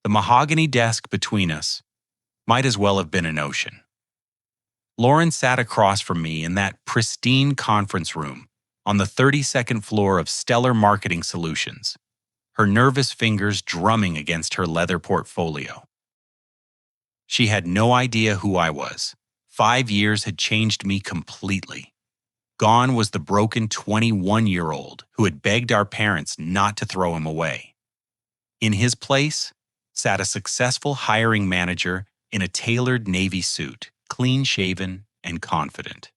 The mahogany desk between us might as well have been an ocean. Lauren sat across from me in that pristine conference room on the 32nd floor of Stellar Marketing Solutions, her nervous fingers drumming against her leather portfolio. She had no idea who I was. 5 years had changed me completely. Gone was the broken 21-year-old who had begged our parents not to throw him away. In his place sat a successful hiring manager in a tailored navy suit, clean-shaven and confident.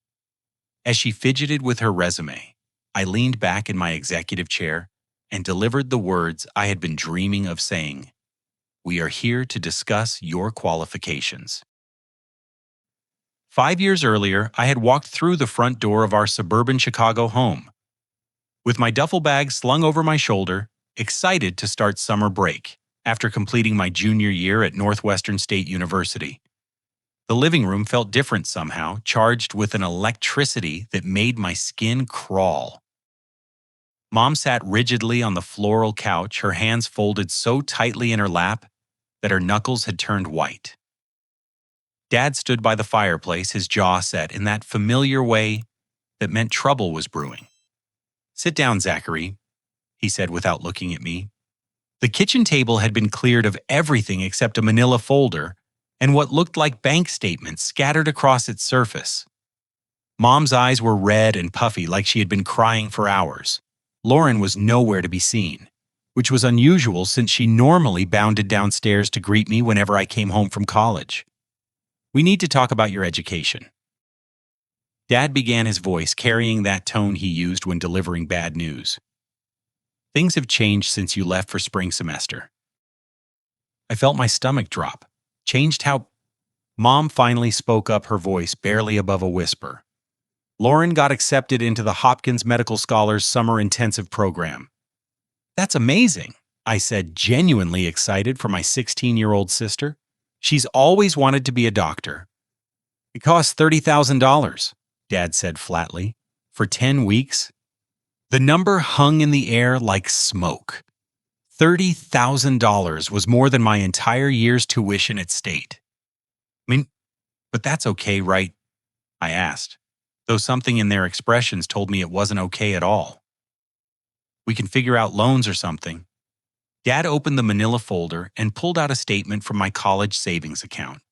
As she fidgeted with her resume, I leaned back in my executive chair and delivered the words I had been dreaming of saying. We are here to discuss your qualifications. 5 years earlier, I had walked through the front door of our suburban Chicago home, with my duffel bag slung over my shoulder, excited to start summer break after completing my junior year at Northwestern State University. The living room felt different somehow, charged with an electricity that made my skin crawl. Mom sat rigidly on the floral couch, her hands folded so tightly in her lap that her knuckles had turned white. Dad stood by the fireplace, his jaw set in that familiar way that meant trouble was brewing. "Sit down, Zachary," he said without looking at me. The kitchen table had been cleared of everything except a manila folder and what looked like bank statements scattered across its surface. Mom's eyes were red and puffy like she had been crying for hours. Lauren was nowhere to be seen, which was unusual since she normally bounded downstairs to greet me whenever I came home from college. "We need to talk about your education." Dad began, his voice carrying that tone he used when delivering bad news. "Things have changed since you left for spring semester." I felt my stomach drop. "Changed how?" Mom finally spoke up, her voice barely above a whisper. "Lauren got accepted into the Hopkins Medical Scholars Summer Intensive Program." "That's amazing," I said, genuinely excited for my 16-year-old sister. "She's always wanted to be a doctor." "It costs $30,000, Dad said flatly. "For 10 weeks? The number hung in the air like smoke. $30,000 was more than my entire year's tuition at State. But that's okay, right?" I asked, though something in their expressions told me it wasn't okay at all. "We can figure out loans or something." Dad opened the manila folder and pulled out a statement from my college savings account,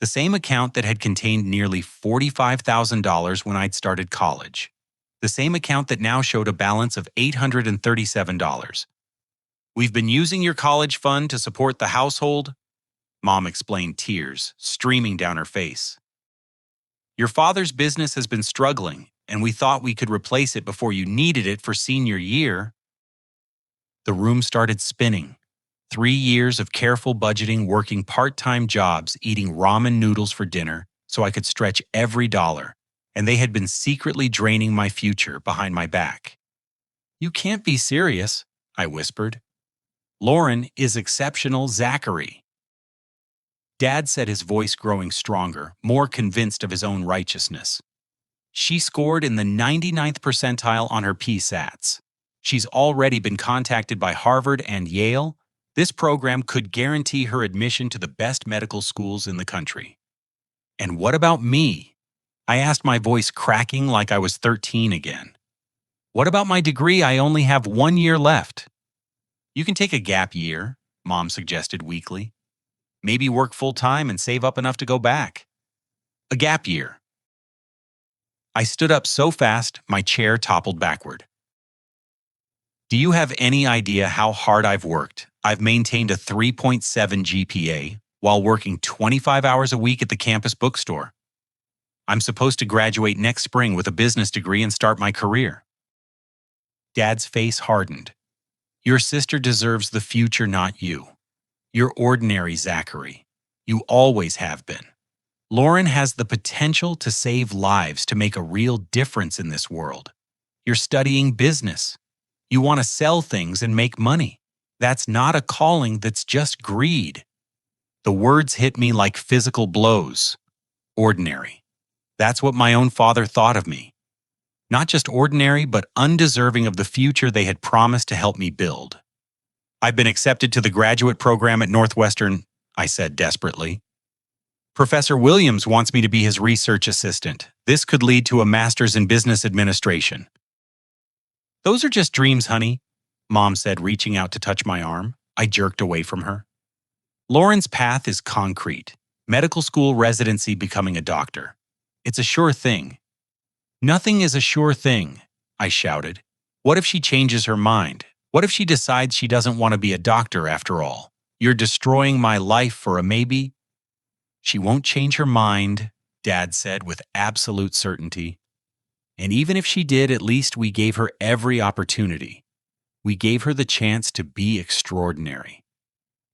the same account that had contained nearly $45,000 when I'd started college, the same account that now showed a balance of $837. "We've been using your college fund to support the household," Mom explained, tears streaming down her face. "Your father's business has been struggling, and we thought we could replace it before you needed it for senior year." The room started spinning. 3 years of careful budgeting, working part-time jobs, eating ramen noodles for dinner so I could stretch every dollar, and they had been secretly draining my future behind my back. "You can't be serious," I whispered. "Lauren is exceptional, Zachary." Dad said, his voice growing stronger, more convinced of his own righteousness. "She scored in the 99th percentile on her PSATs. She's already been contacted by Harvard and Yale. This program could guarantee her admission to the best medical schools in the country." "And what about me?" I asked, my voice cracking like I was 13 again. "What about my degree? I only have 1 year left." "You can take a gap year," Mom suggested weakly. "Maybe work full-time and save up enough to go back." "A gap year." I stood up so fast, my chair toppled backward. "Do you have any idea how hard I've worked? I've maintained a 3.7 GPA while working 25 hours a week at the campus bookstore. I'm supposed to graduate next spring with a business degree and start my career." Dad's face hardened. "Your sister deserves the future, not you. You're ordinary, Zachary. You always have been. Lauren has the potential to save lives, to make a real difference in this world. You're studying business. You want to sell things and make money. That's not a calling, that's just greed." The words hit me like physical blows. Ordinary. That's what my own father thought of me. Not just ordinary, but undeserving of the future they had promised to help me build. I've been accepted to the graduate program at Northwestern, I said desperately. Professor Williams wants me to be his research assistant. This could lead to a master's in business administration. Those are just dreams, honey, Mom said, reaching out to touch my arm. I jerked away from her. Lauren's path is concrete. Medical school residency, becoming a doctor. It's a sure thing. Nothing is a sure thing, I shouted. What if she changes her mind? What if she decides she doesn't want to be a doctor after all? You're destroying my life for a maybe? She won't change her mind, Dad said with absolute certainty. And even if she did, at least we gave her every opportunity. We gave her the chance to be extraordinary.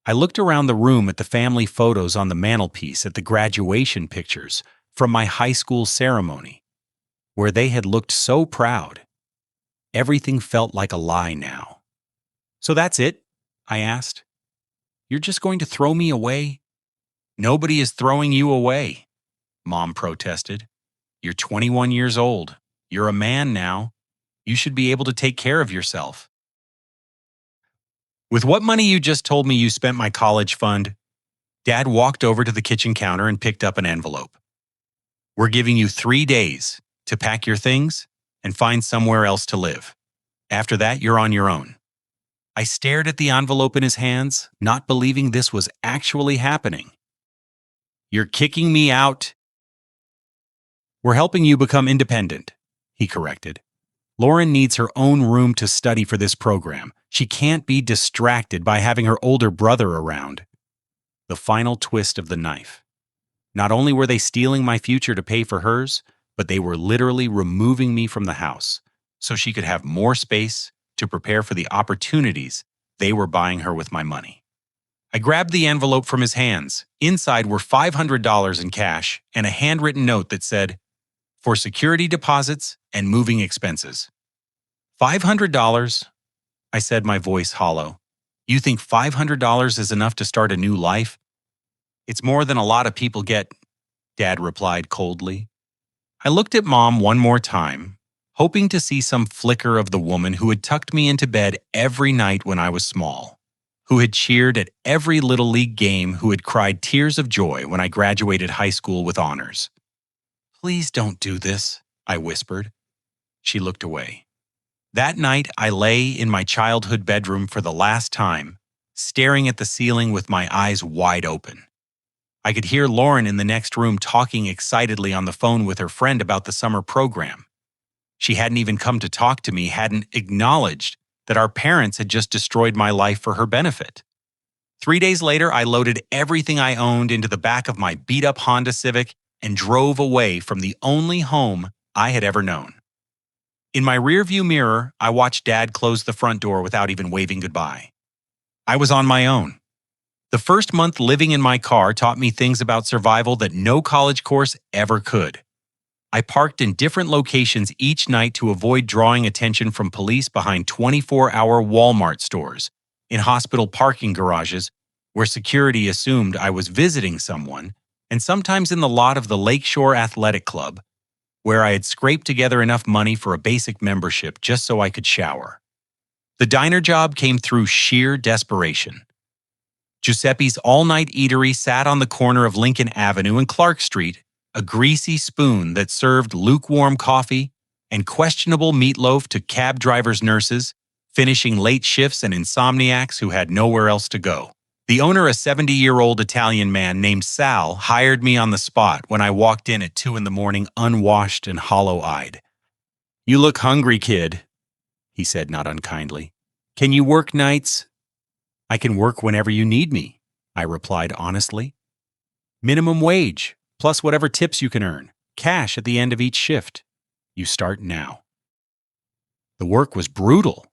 I looked around the room at the family photos on the mantelpiece, at the graduation pictures from my high school ceremony, where they had looked so proud. Everything felt like a lie now. So that's it? I asked. You're just going to throw me away? Nobody is throwing you away, Mom protested. You're 21 years old. You're a man now. You should be able to take care of yourself. With what money you just told me you spent my college fund, Dad walked over to the kitchen counter and picked up an envelope. We're giving you 3 days to pack your things and find somewhere else to live. After that, you're on your own. I stared at the envelope in his hands, not believing this was actually happening. You're kicking me out? We're helping you become independent, he corrected. Lauren needs her own room to study for this program. She can't be distracted by having her older brother around. The final twist of the knife. Not only were they stealing my future to pay for hers, but they were literally removing me from the house so she could have more space to prepare for the opportunities they were buying her with my money. I grabbed the envelope from his hands. Inside were $500 in cash and a handwritten note that said, "For security deposits and moving expenses." $500? I said, my voice hollow. You think $500 is enough to start a new life? It's more than a lot of people get, Dad replied coldly. I looked at Mom one more time, hoping to see some flicker of the woman who had tucked me into bed every night when I was small, who had cheered at every Little League game, who had cried tears of joy when I graduated high school with honors. Please don't do this, I whispered. She looked away. That night, I lay in my childhood bedroom for the last time, staring at the ceiling with my eyes wide open. I could hear Lauren in the next room talking excitedly on the phone with her friend about the summer program. She hadn't even come to talk to me, hadn't acknowledged that our parents had just destroyed my life for her benefit. 3 days later, I loaded everything I owned into the back of my beat-up Honda Civic and drove away from the only home I had ever known. In my rearview mirror, I watched Dad close the front door without even waving goodbye. I was on my own. The first month living in my car taught me things about survival that no college course ever could. I parked in different locations each night to avoid drawing attention from police behind 24-hour Walmart stores, in hospital parking garages where security assumed I was visiting someone, and sometimes in the lot of the Lakeshore Athletic Club, where I had scraped together enough money for a basic membership just so I could shower. The diner job came through sheer desperation. Giuseppe's all-night eatery sat on the corner of Lincoln Avenue and Clark Street, a greasy spoon that served lukewarm coffee and questionable meatloaf to cab drivers, nurses, finishing late shifts, and insomniacs who had nowhere else to go. The owner, a 70-year-old Italian man named Sal, hired me on the spot when I walked in at 2 a.m, unwashed and hollow-eyed. "You look hungry, kid," he said not unkindly. "Can you work nights?" "I can work whenever you need me," I replied honestly. "Minimum wage, plus whatever tips you can earn. Cash at the end of each shift. You start now." The work was brutal.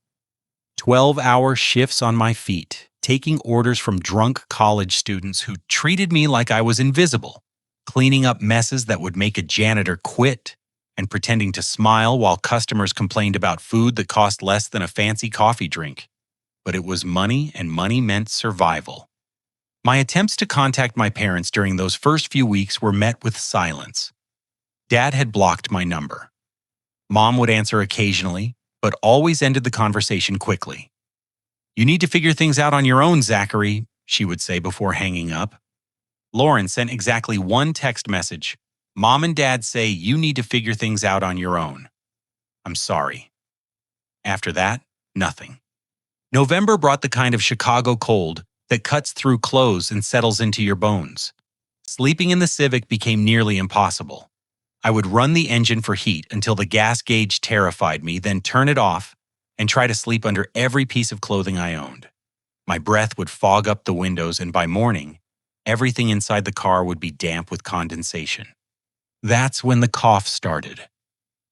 12-hour shifts on my feet, taking orders from drunk college students who treated me like I was invisible, cleaning up messes that would make a janitor quit, and pretending to smile while customers complained about food that cost less than a fancy coffee drink. But it was money, and money meant survival. My attempts to contact my parents during those first few weeks were met with silence. Dad had blocked my number. Mom would answer occasionally, but always ended the conversation quickly. You need to figure things out on your own, Zachary, she would say before hanging up. Lauren sent exactly one text message. Mom and Dad say you need to figure things out on your own. I'm sorry. After that, nothing. November brought the kind of Chicago cold that cuts through clothes and settles into your bones. Sleeping in the Civic became nearly impossible. I would run the engine for heat until the gas gauge terrified me, then turn it off and try to sleep under every piece of clothing I owned. My breath would fog up the windows, and by morning, everything inside the car would be damp with condensation. That's when the cough started.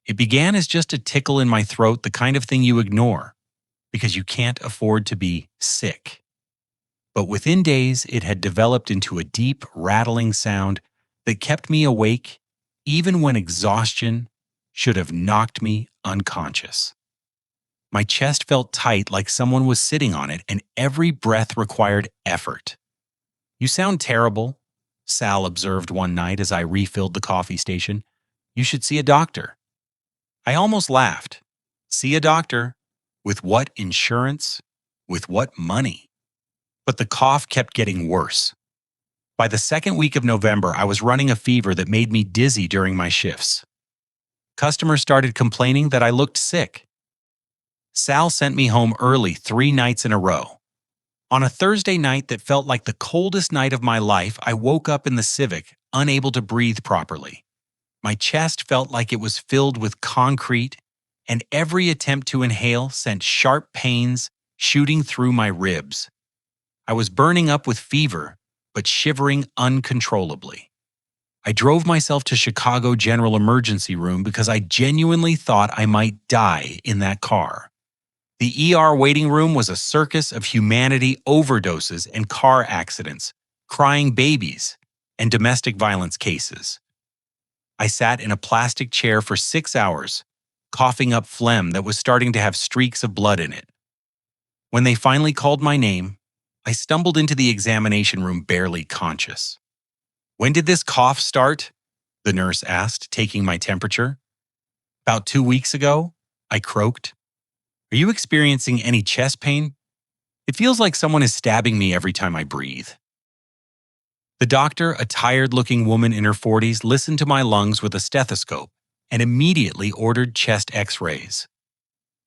It began as just a tickle in my throat, the kind of thing you ignore, because you can't afford to be sick. But within days, it had developed into a deep, rattling sound that kept me awake even when exhaustion should have knocked me unconscious. My chest felt tight, like someone was sitting on it, and every breath required effort. "You sound terrible," Sal observed one night as I refilled the coffee station. "You should see a doctor." I almost laughed. See a doctor? With what insurance? With what money? But the cough kept getting worse. By the second week of November, I was running a fever that made me dizzy during my shifts. Customers started complaining that I looked sick. Sal sent me home early 3 nights in a row. On a Thursday night that felt like the coldest night of my life, I woke up in the Civic, unable to breathe properly. My chest felt like it was filled with concrete, and every attempt to inhale sent sharp pains shooting through my ribs. I was burning up with fever, but shivering uncontrollably. I drove myself to Chicago General Emergency Room because I genuinely thought I might die in that car. The ER waiting room was a circus of humanity, overdoses and car accidents, crying babies, and domestic violence cases. I sat in a plastic chair for 6 hours, coughing up phlegm that was starting to have streaks of blood in it. When they finally called my name, I stumbled into the examination room barely conscious. "When did this cough start?" the nurse asked, taking my temperature. "About 2 weeks ago," I croaked. "Are you experiencing any chest pain? It feels like someone is stabbing me every time I breathe." The doctor, a tired-looking woman in her 40s, listened to my lungs with a stethoscope and immediately ordered chest x-rays.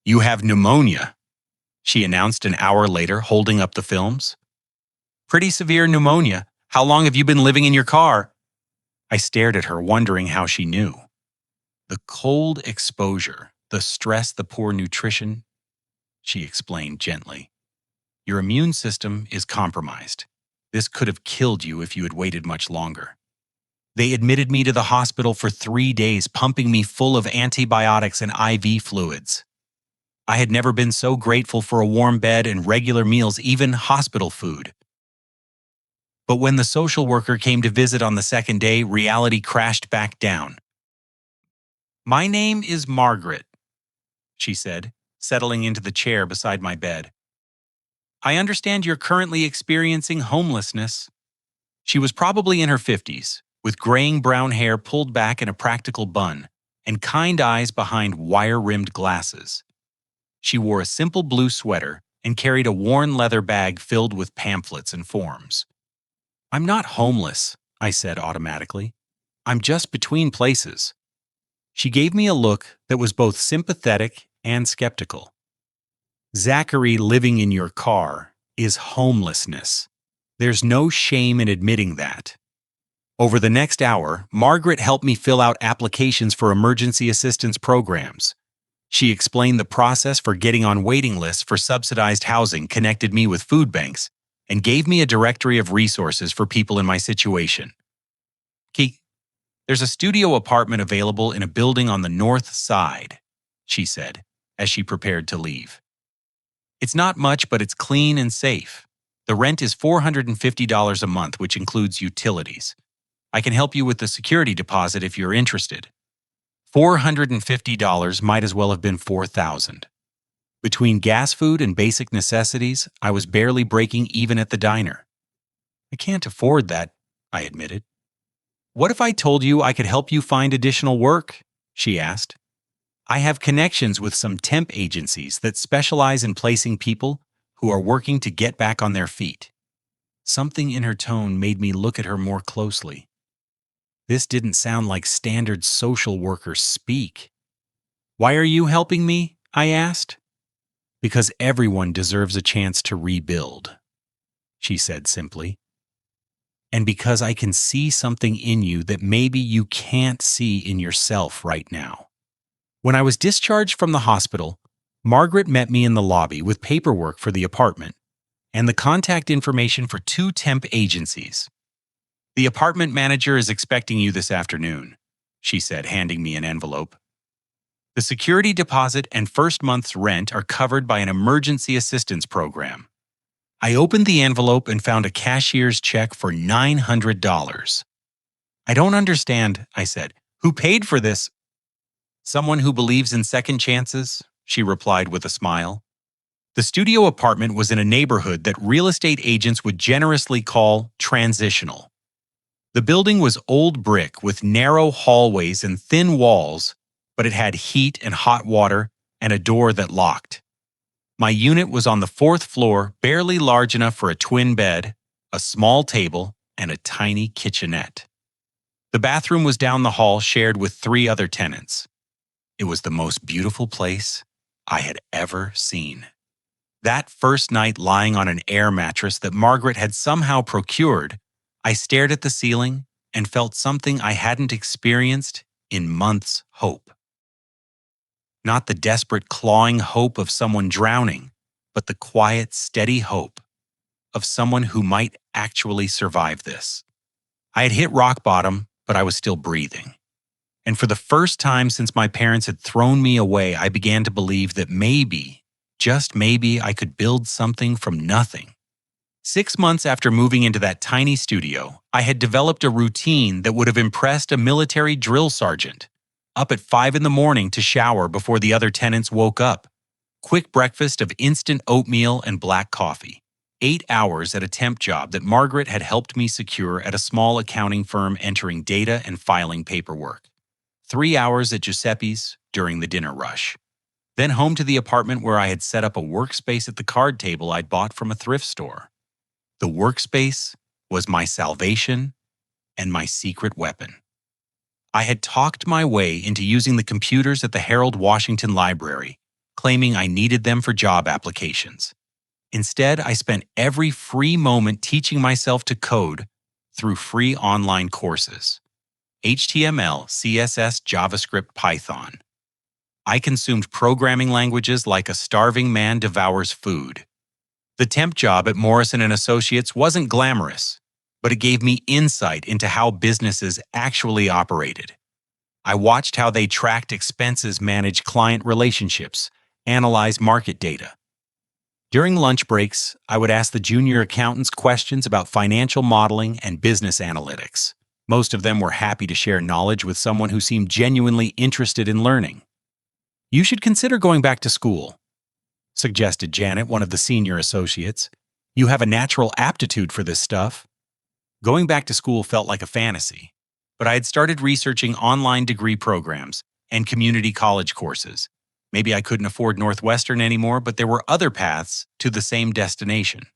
"You have pneumonia," she announced an hour later, holding up the films. "Pretty severe pneumonia. How long have you been living in your car?" I stared at her, wondering how she knew. "The cold exposure, the stress, the poor nutrition," she explained gently. "Your immune system is compromised. This could have killed you if you had waited much longer." They admitted me to the hospital for 3 days, pumping me full of antibiotics and IV fluids. I had never been so grateful for a warm bed and regular meals, even hospital food. But when the social worker came to visit on the second day, reality crashed back down. "My name is Margaret," she said, settling into the chair beside my bed. "I understand you're currently experiencing homelessness." She was probably in her 50s, with graying brown hair pulled back in a practical bun, and kind eyes behind wire-rimmed glasses. She wore a simple blue sweater and carried a worn leather bag filled with pamphlets and forms. "I'm not homeless," I said automatically. "I'm just between places." She gave me a look that was both sympathetic and skeptical. "Zachary, living in your car is homelessness. There's no shame in admitting that." Over the next hour, Margaret helped me fill out applications for emergency assistance programs. She explained the process for getting on waiting lists for subsidized housing, connected me with food banks, and gave me a directory of resources for people in my situation. "There's a studio apartment available in a building on the north side," she said, as she prepared to leave. "It's not much, but it's clean and safe. The rent is $450 a month, which includes utilities. I can help you with the security deposit if you're interested." $450 might as well have been $4,000. Between gas food and basic necessities, I was barely breaking even at the diner. "I can't afford that," I admitted. "What if I told you I could help you find additional work?" she asked. "I have connections with some temp agencies that specialize in placing people who are working to get back on their feet. Something in her tone made me look at her more closely. This didn't sound like standard social workers speak. "Why are you helping me?" I asked. "Because everyone deserves a chance to rebuild," she said simply. "And because I can see something in you that maybe you can't see in yourself right now." When I was discharged from the hospital, Margaret met me in the lobby with paperwork for the apartment and the contact information for 2 temp agencies. "The apartment manager is expecting you this afternoon," she said, handing me an envelope. "The security deposit and first month's rent are covered by an emergency assistance program." I opened the envelope and found a cashier's check for $900. "I don't understand," I said. "Who paid for this?" "Someone who believes in second chances," she replied with a smile. The studio apartment was in a neighborhood that real estate agents would generously call transitional. The building was old brick with narrow hallways and thin walls, but it had heat and hot water and a door that locked. My unit was on the 4th floor, barely large enough for a twin bed, a small table, and a tiny kitchenette. The bathroom was down the hall, shared with 3 other tenants. It was the most beautiful place I had ever seen. That first night lying on an air mattress that Margaret had somehow procured, I stared at the ceiling and felt something I hadn't experienced in months' hope. Not the desperate, clawing hope of someone drowning, but the quiet, steady hope of someone who might actually survive this. I had hit rock bottom, but I was still breathing. And for the first time since my parents had thrown me away, I began to believe that maybe, just maybe, I could build something from nothing. 6 months after moving into that tiny studio, I had developed a routine that would have impressed a military drill sergeant. Up at 5 in the morning to shower before the other tenants woke up. Quick breakfast of instant oatmeal and black coffee. 8 hours at a temp job that Margaret had helped me secure at a small accounting firm, entering data and filing paperwork. 3 hours at Giuseppe's during the dinner rush. Then home to the apartment where I had set up a workspace at the card table I'd bought from a thrift store. The workspace was my salvation and my secret weapon. I had talked my way into using the computers at the Harold Washington Library, claiming I needed them for job applications. Instead, I spent every free moment teaching myself to code through free online courses. HTML, CSS, JavaScript, Python. I consumed programming languages like a starving man devours food. The temp job at Morrison & Associates wasn't glamorous, but it gave me insight into how businesses actually operated. I watched how they tracked expenses, managed client relationships, analyzed market data. During lunch breaks, I would ask the junior accountants questions about financial modeling and business analytics. Most of them were happy to share knowledge with someone who seemed genuinely interested in learning. "You should consider going back to school," suggested Janet, one of the senior associates. "You have a natural aptitude for this stuff." Going back to school felt like a fantasy, but I had started researching online degree programs and community college courses. Maybe I couldn't afford Northwestern anymore, but there were other paths to the same destination.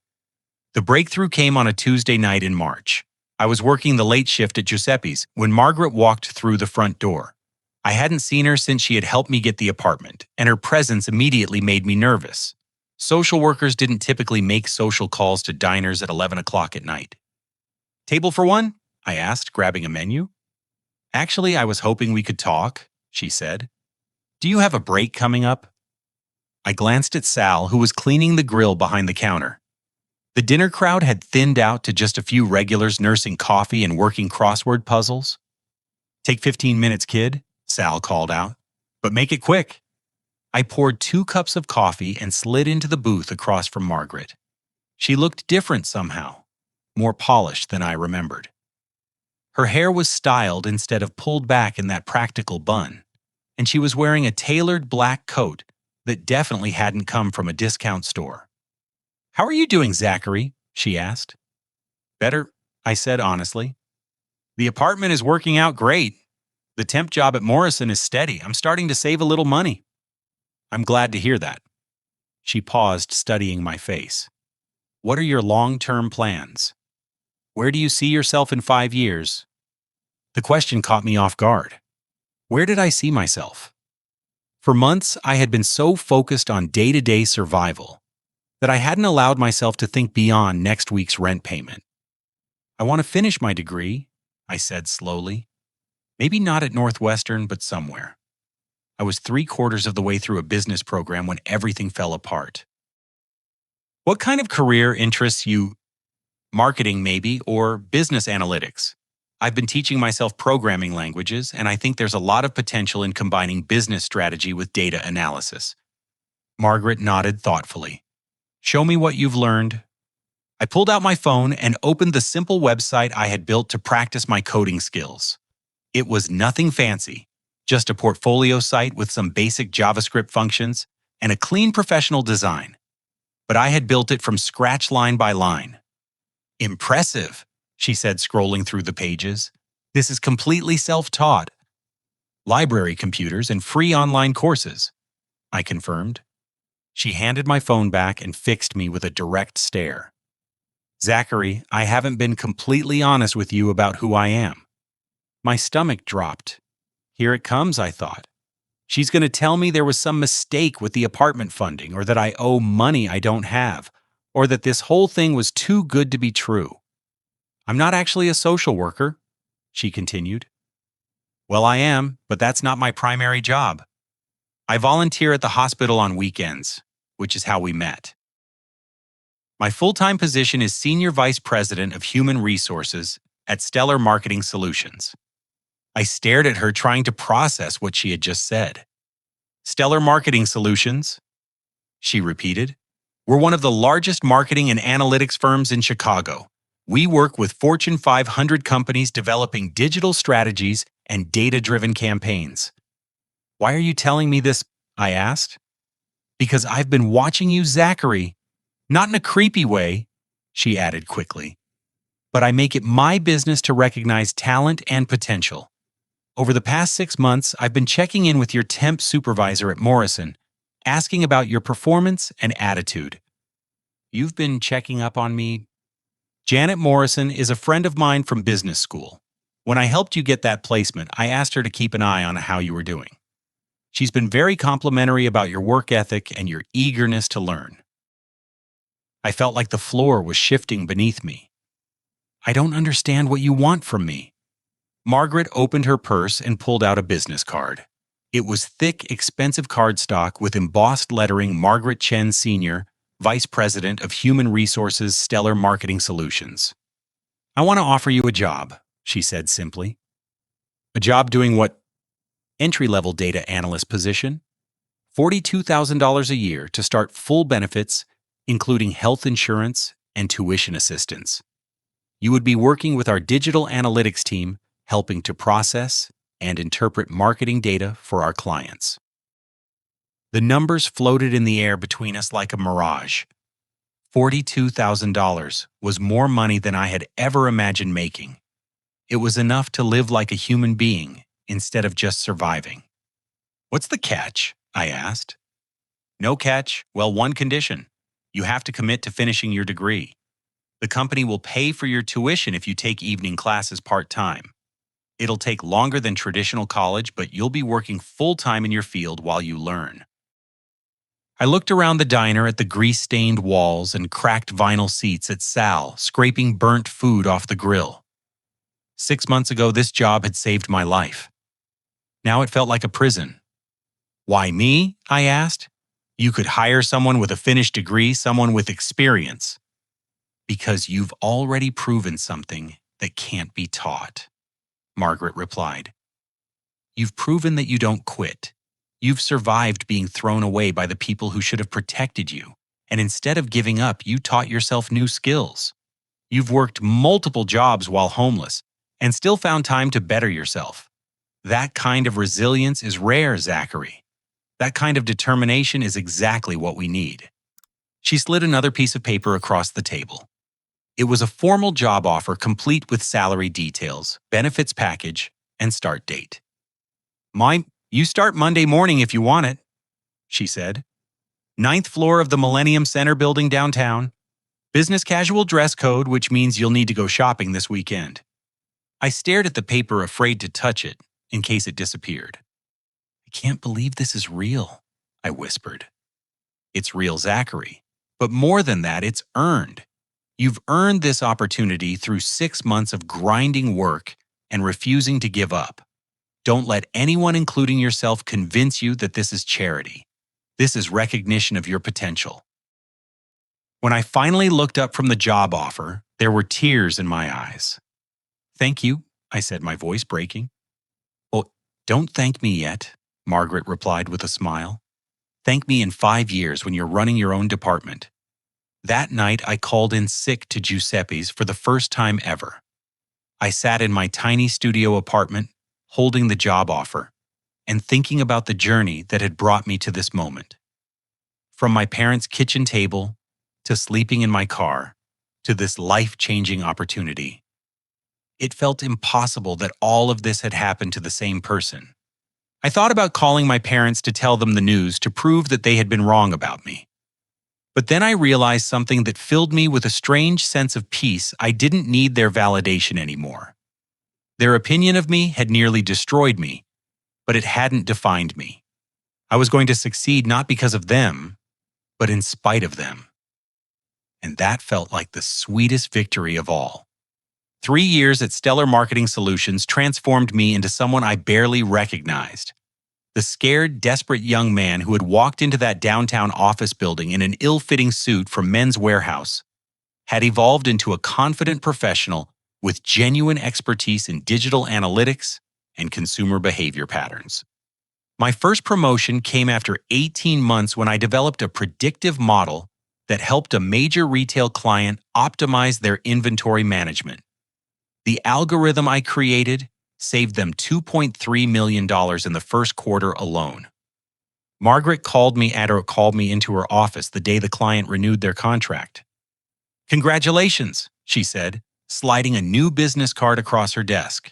The breakthrough came on a Tuesday night in March. I was working the late shift at Giuseppe's when Margaret walked through the front door. I hadn't seen her since she had helped me get the apartment, and her presence immediately made me nervous. Social workers didn't typically make social calls to diners at 11 o'clock at night. "Table for one?" I asked, grabbing a menu. "Actually, I was hoping we could talk," she said. "Do you have a break coming up?" I glanced at Sal, who was cleaning the grill behind the counter. The dinner crowd had thinned out to just a few regulars nursing coffee and working crossword puzzles. "Take 15 minutes, kid," Sal called out. "But make it quick." I poured 2 cups of coffee and slid into the booth across from Margaret. She looked different somehow, more polished than I remembered. Her hair was styled instead of pulled back in that practical bun, and she was wearing a tailored black coat that definitely hadn't come from a discount store. "How are you doing, Zachary?" she asked. "Better," I said honestly. "The apartment is working out great. The temp job at Morrison is steady. I'm starting to save a little money." "I'm glad to hear that." She paused, studying my face. What are your long-term plans? Where do you see yourself in 5 years? The question caught me off guard. Where did I see myself? For months, I had been so focused on day-to-day survival that I hadn't allowed myself to think beyond next week's rent payment. I want to finish my degree, I said slowly. Maybe not at Northwestern, but somewhere. I was 3/4 of the way through a business program when everything fell apart. What kind of career interests you? Marketing, maybe, or business analytics? I've been teaching myself programming languages, and I think there's a lot of potential in combining business strategy with data analysis. Margaret nodded thoughtfully. Show me what you've learned. I pulled out my phone and opened the simple website I had built to practice my coding skills. It was nothing fancy, just a portfolio site with some basic JavaScript functions and a clean professional design. But I had built it from scratch line by line. Impressive, she said, scrolling through the pages. This is completely self-taught. Library computers and free online courses, I confirmed. She handed my phone back and fixed me with a direct stare. Zachary, I haven't been completely honest with you about who I am. My stomach dropped. Here it comes, I thought. She's going to tell me there was some mistake with the apartment funding, or that I owe money I don't have, or that this whole thing was too good to be true. I'm not actually a social worker, she continued. Well, I am, but that's not my primary job. I volunteer at the hospital on weekends, which is how we met. My full-time position is Senior Vice President of Human Resources at Stellar Marketing Solutions. I stared at her, trying to process what she had just said. Stellar Marketing Solutions, she repeated. We're one of the largest marketing and analytics firms in Chicago. We work with Fortune 500 companies developing digital strategies and data-driven campaigns. Why are you telling me this? I asked. Because I've been watching you, Zachary. Not in a creepy way, she added quickly. But I make it my business to recognize talent and potential. Over the past 6 months, I've been checking in with your temp supervisor at Morrison, asking about your performance and attitude. You've been checking up on me? Janet Morrison is a friend of mine from business school. When I helped you get that placement, I asked her to keep an eye on how you were doing. She's been very complimentary about your work ethic and your eagerness to learn. I felt like the floor was shifting beneath me. I don't understand what you want from me. Margaret opened her purse and pulled out a business card. It was thick, expensive cardstock with embossed lettering Margaret Chen Sr., Vice President of Human Resources, Stellar Marketing Solutions. I want to offer you a job, she said simply. A job doing what? Entry-level data analyst position. $42,000 a year to start, full benefits, including health insurance and tuition assistance. You would be working with our digital analytics team, helping to process and interpret marketing data for our clients. The numbers floated in the air between us like a mirage. $42,000 was more money than I had ever imagined making. It was enough to live like a human being instead of just surviving. What's the catch? I asked. No catch. Well, one condition. You have to commit to finishing your degree. The company will pay for your tuition if you take evening classes part-time. It'll take longer than traditional college, but you'll be working full-time in your field while you learn. I looked around the diner at the grease-stained walls and cracked vinyl seats at Sal, scraping burnt food off the grill. 6 months ago, this job had saved my life. Now it felt like a prison. Why me? I asked. You could hire someone with a finished degree, someone with experience. Because you've already proven something that can't be taught, Margaret replied. You've proven that you don't quit. You've survived being thrown away by the people who should have protected you, and instead of giving up, you taught yourself new skills. You've worked multiple jobs while homeless, and still found time to better yourself. That kind of resilience is rare, Zachary. That kind of determination is exactly what we need. She slid another piece of paper across the table. It was a formal job offer complete with salary details, benefits package, and start date. You start Monday morning if you want it, she said. Ninth floor of the Millennium Center building downtown. Business casual dress code, which means you'll need to go shopping this weekend. I stared at the paper, afraid to touch it, in case it disappeared. I can't believe this is real, I whispered. It's real, Zachary. But more than that, it's earned. You've earned this opportunity through 6 months of grinding work and refusing to give up. Don't let anyone, including yourself, convince you that this is charity. This is recognition of your potential. When I finally looked up from the job offer, there were tears in my eyes. Thank you, I said, my voice breaking. Oh, don't thank me yet, Margaret replied with a smile. Thank me in 5 years when you're running your own department. That night, I called in sick to Giuseppe's for the first time ever. I sat in my tiny studio apartment, holding the job offer, and thinking about the journey that had brought me to this moment. From my parents' kitchen table, to sleeping in my car, to this life-changing opportunity. It felt impossible that all of this had happened to the same person. I thought about calling my parents to tell them the news to prove that they had been wrong about me. But then I realized something that filled me with a strange sense of peace. I didn't need their validation anymore. Their opinion of me had nearly destroyed me, but it hadn't defined me. I was going to succeed not because of them, but in spite of them. And that felt like the sweetest victory of all. 3 years at Stellar Marketing Solutions transformed me into someone I barely recognized. The scared, desperate young man who had walked into that downtown office building in an ill-fitting suit from Men's Warehouse had evolved into a confident professional with genuine expertise in digital analytics and consumer behavior patterns. My first promotion came after 18 months when I developed a predictive model that helped a major retail client optimize their inventory management. The algorithm I created saved them $2.3 million in the first quarter alone. Margaret called me into her office the day the client renewed their contract. "Congratulations," she said, sliding a new business card across her desk.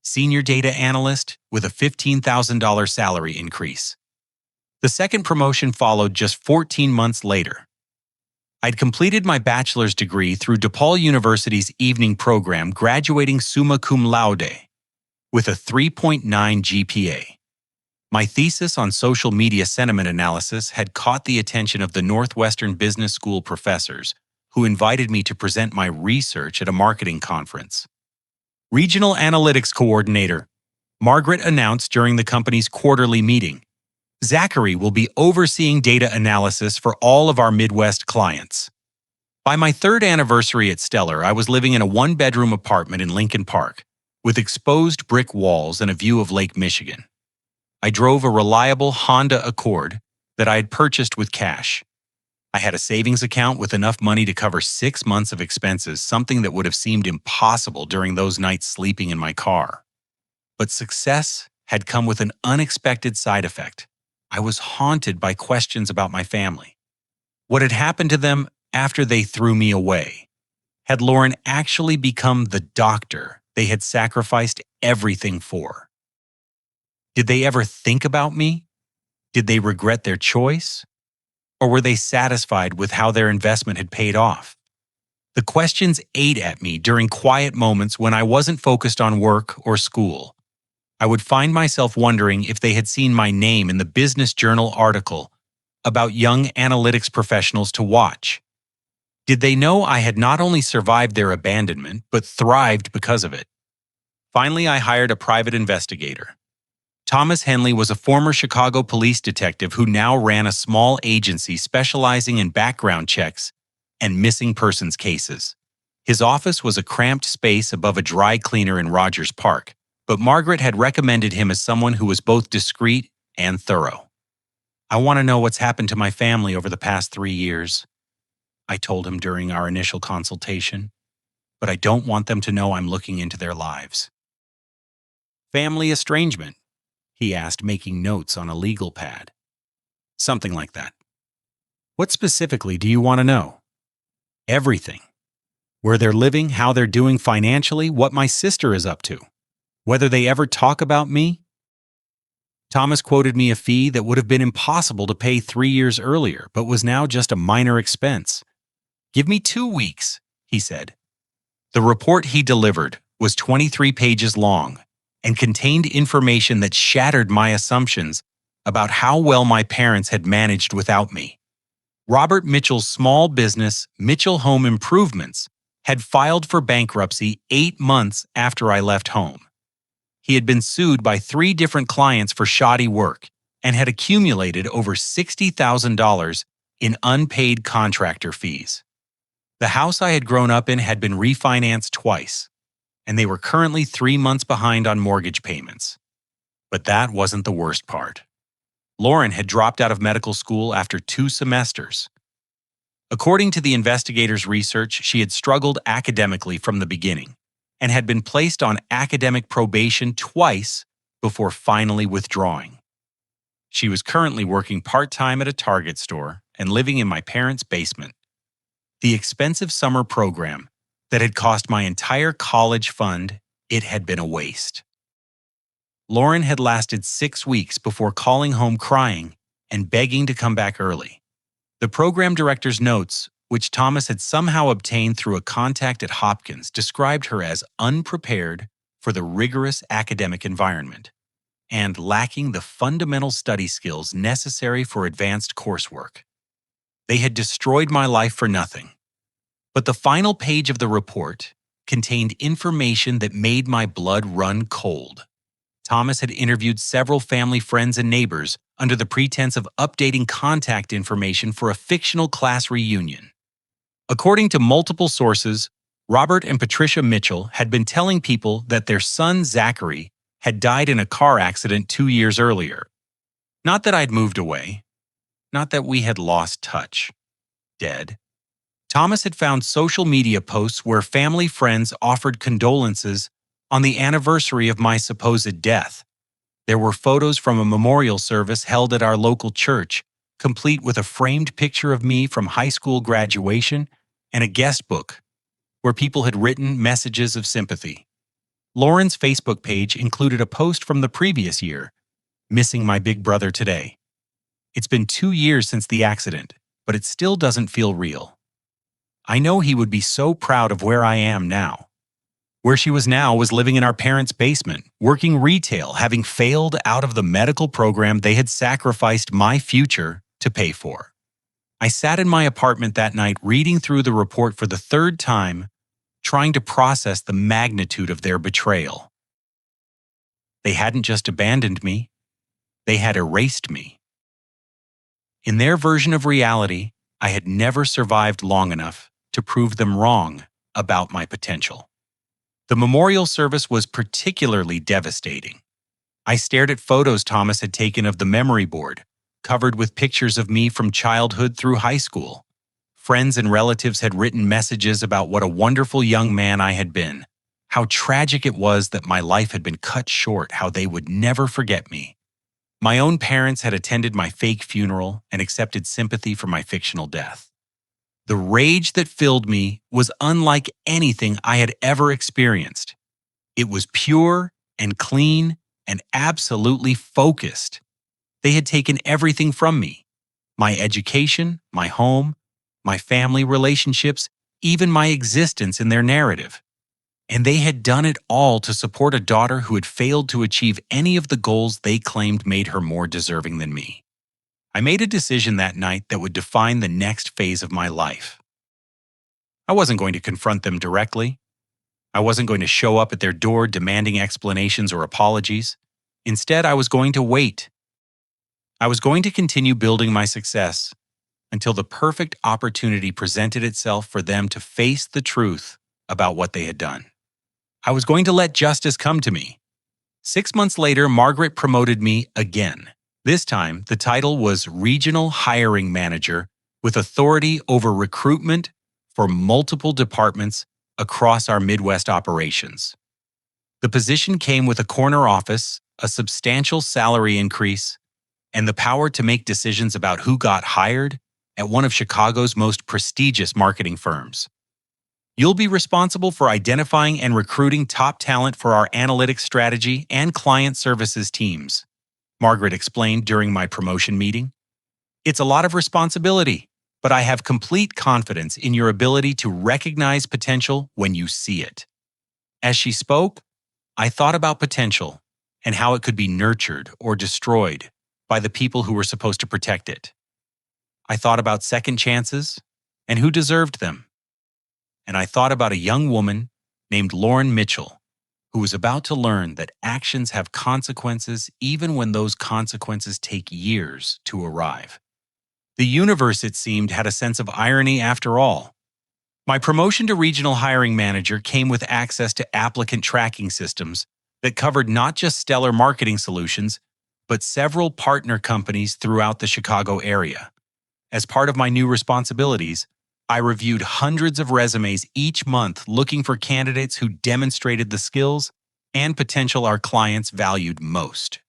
"Senior data analyst with a $15,000 salary increase." The second promotion followed just 14 months later. I'd completed my bachelor's degree through DePaul University's evening program, graduating summa cum laude with a 3.9 GPA. My thesis on social media sentiment analysis had caught the attention of the Northwestern Business School professors, who invited me to present my research at a marketing conference. Regional Analytics Coordinator, Margaret announced during the company's quarterly meeting. Zachary will be overseeing data analysis for all of our Midwest clients. By my third anniversary at Stellar, I was living in a one-bedroom apartment in Lincoln Park, with exposed brick walls and a view of Lake Michigan. I drove a reliable Honda Accord that I had purchased with cash. I had a savings account with enough money to cover 6 months of expenses, something that would have seemed impossible during those nights sleeping in my car. But success had come with an unexpected side effect. I was haunted by questions about my family. What had happened to them after they threw me away? Had Lauren actually become the doctor they had sacrificed everything for? Did they ever think about me? Did they regret their choice? Or were they satisfied with how their investment had paid off? The questions ate at me during quiet moments when I wasn't focused on work or school. I would find myself wondering if they had seen my name in the Business Journal article about young analytics professionals to watch. Did they know I had not only survived their abandonment, but thrived because of it? Finally, I hired a private investigator. Thomas Henley was a former Chicago police detective who now ran a small agency specializing in background checks and missing persons cases. His office was a cramped space above a dry cleaner in Rogers Park, but Margaret had recommended him as someone who was both discreet and thorough. "I want to know what's happened to my family over the past 3 years," I told him during our initial consultation, "but I don't want them to know I'm looking into their lives." "Family estrangement?" he asked, making notes on a legal pad. "Something like that." "What specifically do you want to know?" "Everything. Where they're living, how they're doing financially, what my sister is up to. Whether they ever talk about me." Thomas quoted me a fee that would have been impossible to pay 3 years earlier, but was now just a minor expense. "Give me 2 weeks," he said. The report he delivered was 23 pages long and contained information that shattered my assumptions about how well my parents had managed without me. Robert Mitchell's small business, Mitchell Home Improvements, had filed for bankruptcy 8 months after I left home. He had been sued by 3 different clients for shoddy work and had accumulated over $60,000 in unpaid contractor fees. The house I had grown up in had been refinanced twice, and they were currently 3 months behind on mortgage payments. But that wasn't the worst part. Lauren had dropped out of medical school after 2 semesters. According to the investigators' research, she had struggled academically from the beginning and had been placed on academic probation twice before finally withdrawing. She was currently working part-time at a Target store and living in my parents' basement. The expensive summer program that had cost my entire college fund, it had been a waste. Lauren had lasted 6 weeks before calling home crying and begging to come back early. The program director's notes, which Thomas had somehow obtained through a contact at Hopkins, described her as unprepared for the rigorous academic environment and lacking the fundamental study skills necessary for advanced coursework. They had destroyed my life for nothing. But the final page of the report contained information that made my blood run cold. Thomas had interviewed several family friends and neighbors under the pretense of updating contact information for a fictional class reunion. According to multiple sources, Robert and Patricia Mitchell had been telling people that their son Zachary had died in a car accident 2 years earlier. Not that I'd moved away. Not that we had lost touch. Dead. Thomas had found social media posts where family friends offered condolences on the anniversary of my supposed death. There were photos from a memorial service held at our local church, complete with a framed picture of me from high school graduation and a guest book where people had written messages of sympathy. Lauren's Facebook page included a post from the previous year, "Missing my big brother today." It's been 2 years since the accident, but it still doesn't feel real. I know he would be so proud of where I am now. Where she was now was living in our parents' basement, working retail, having failed out of the medical program they had sacrificed my future to pay for. I sat in my apartment that night reading through the report for the 3rd time, trying to process the magnitude of their betrayal. They hadn't just abandoned me, they had erased me. In their version of reality, I had never survived long enough to prove them wrong about my potential. The memorial service was particularly devastating. I stared at photos Thomas had taken of the memory board, covered with pictures of me from childhood through high school. Friends and relatives had written messages about what a wonderful young man I had been, how tragic it was that my life had been cut short, how they would never forget me. My own parents had attended my fake funeral and accepted sympathy for my fictional death. The rage that filled me was unlike anything I had ever experienced. It was pure and clean and absolutely focused. They had taken everything from me: my education, my home, my family relationships, even my existence in their narrative. And they had done it all to support a daughter who had failed to achieve any of the goals they claimed made her more deserving than me. I made a decision that night that would define the next phase of my life. I wasn't going to confront them directly. I wasn't going to show up at their door demanding explanations or apologies. Instead, I was going to wait. I was going to continue building my success until the perfect opportunity presented itself for them to face the truth about what they had done. I was going to let justice come to me. 6 months later, Margaret promoted me again. This time, the title was Regional Hiring Manager with authority over recruitment for multiple departments across our Midwest operations. The position came with a corner office, a substantial salary increase, and the power to make decisions about who got hired at one of Chicago's most prestigious marketing firms. You'll be responsible for identifying and recruiting top talent for our analytics strategy and client services teams. Margaret explained during my promotion meeting. It's a lot of responsibility, but I have complete confidence in your ability to recognize potential when you see it. As she spoke, I thought about potential and how it could be nurtured or destroyed by the people who were supposed to protect it. I thought about second chances and who deserved them. And I thought about a young woman named Lauren Mitchell, who was about to learn that actions have consequences even when those consequences take years to arrive. The universe, it seemed, had a sense of irony after all. My promotion to regional hiring manager came with access to applicant tracking systems that covered not just Stellar Marketing Solutions, but several partner companies throughout the Chicago area. As part of my new responsibilities, I reviewed hundreds of resumes each month looking for candidates who demonstrated the skills and potential our clients valued most.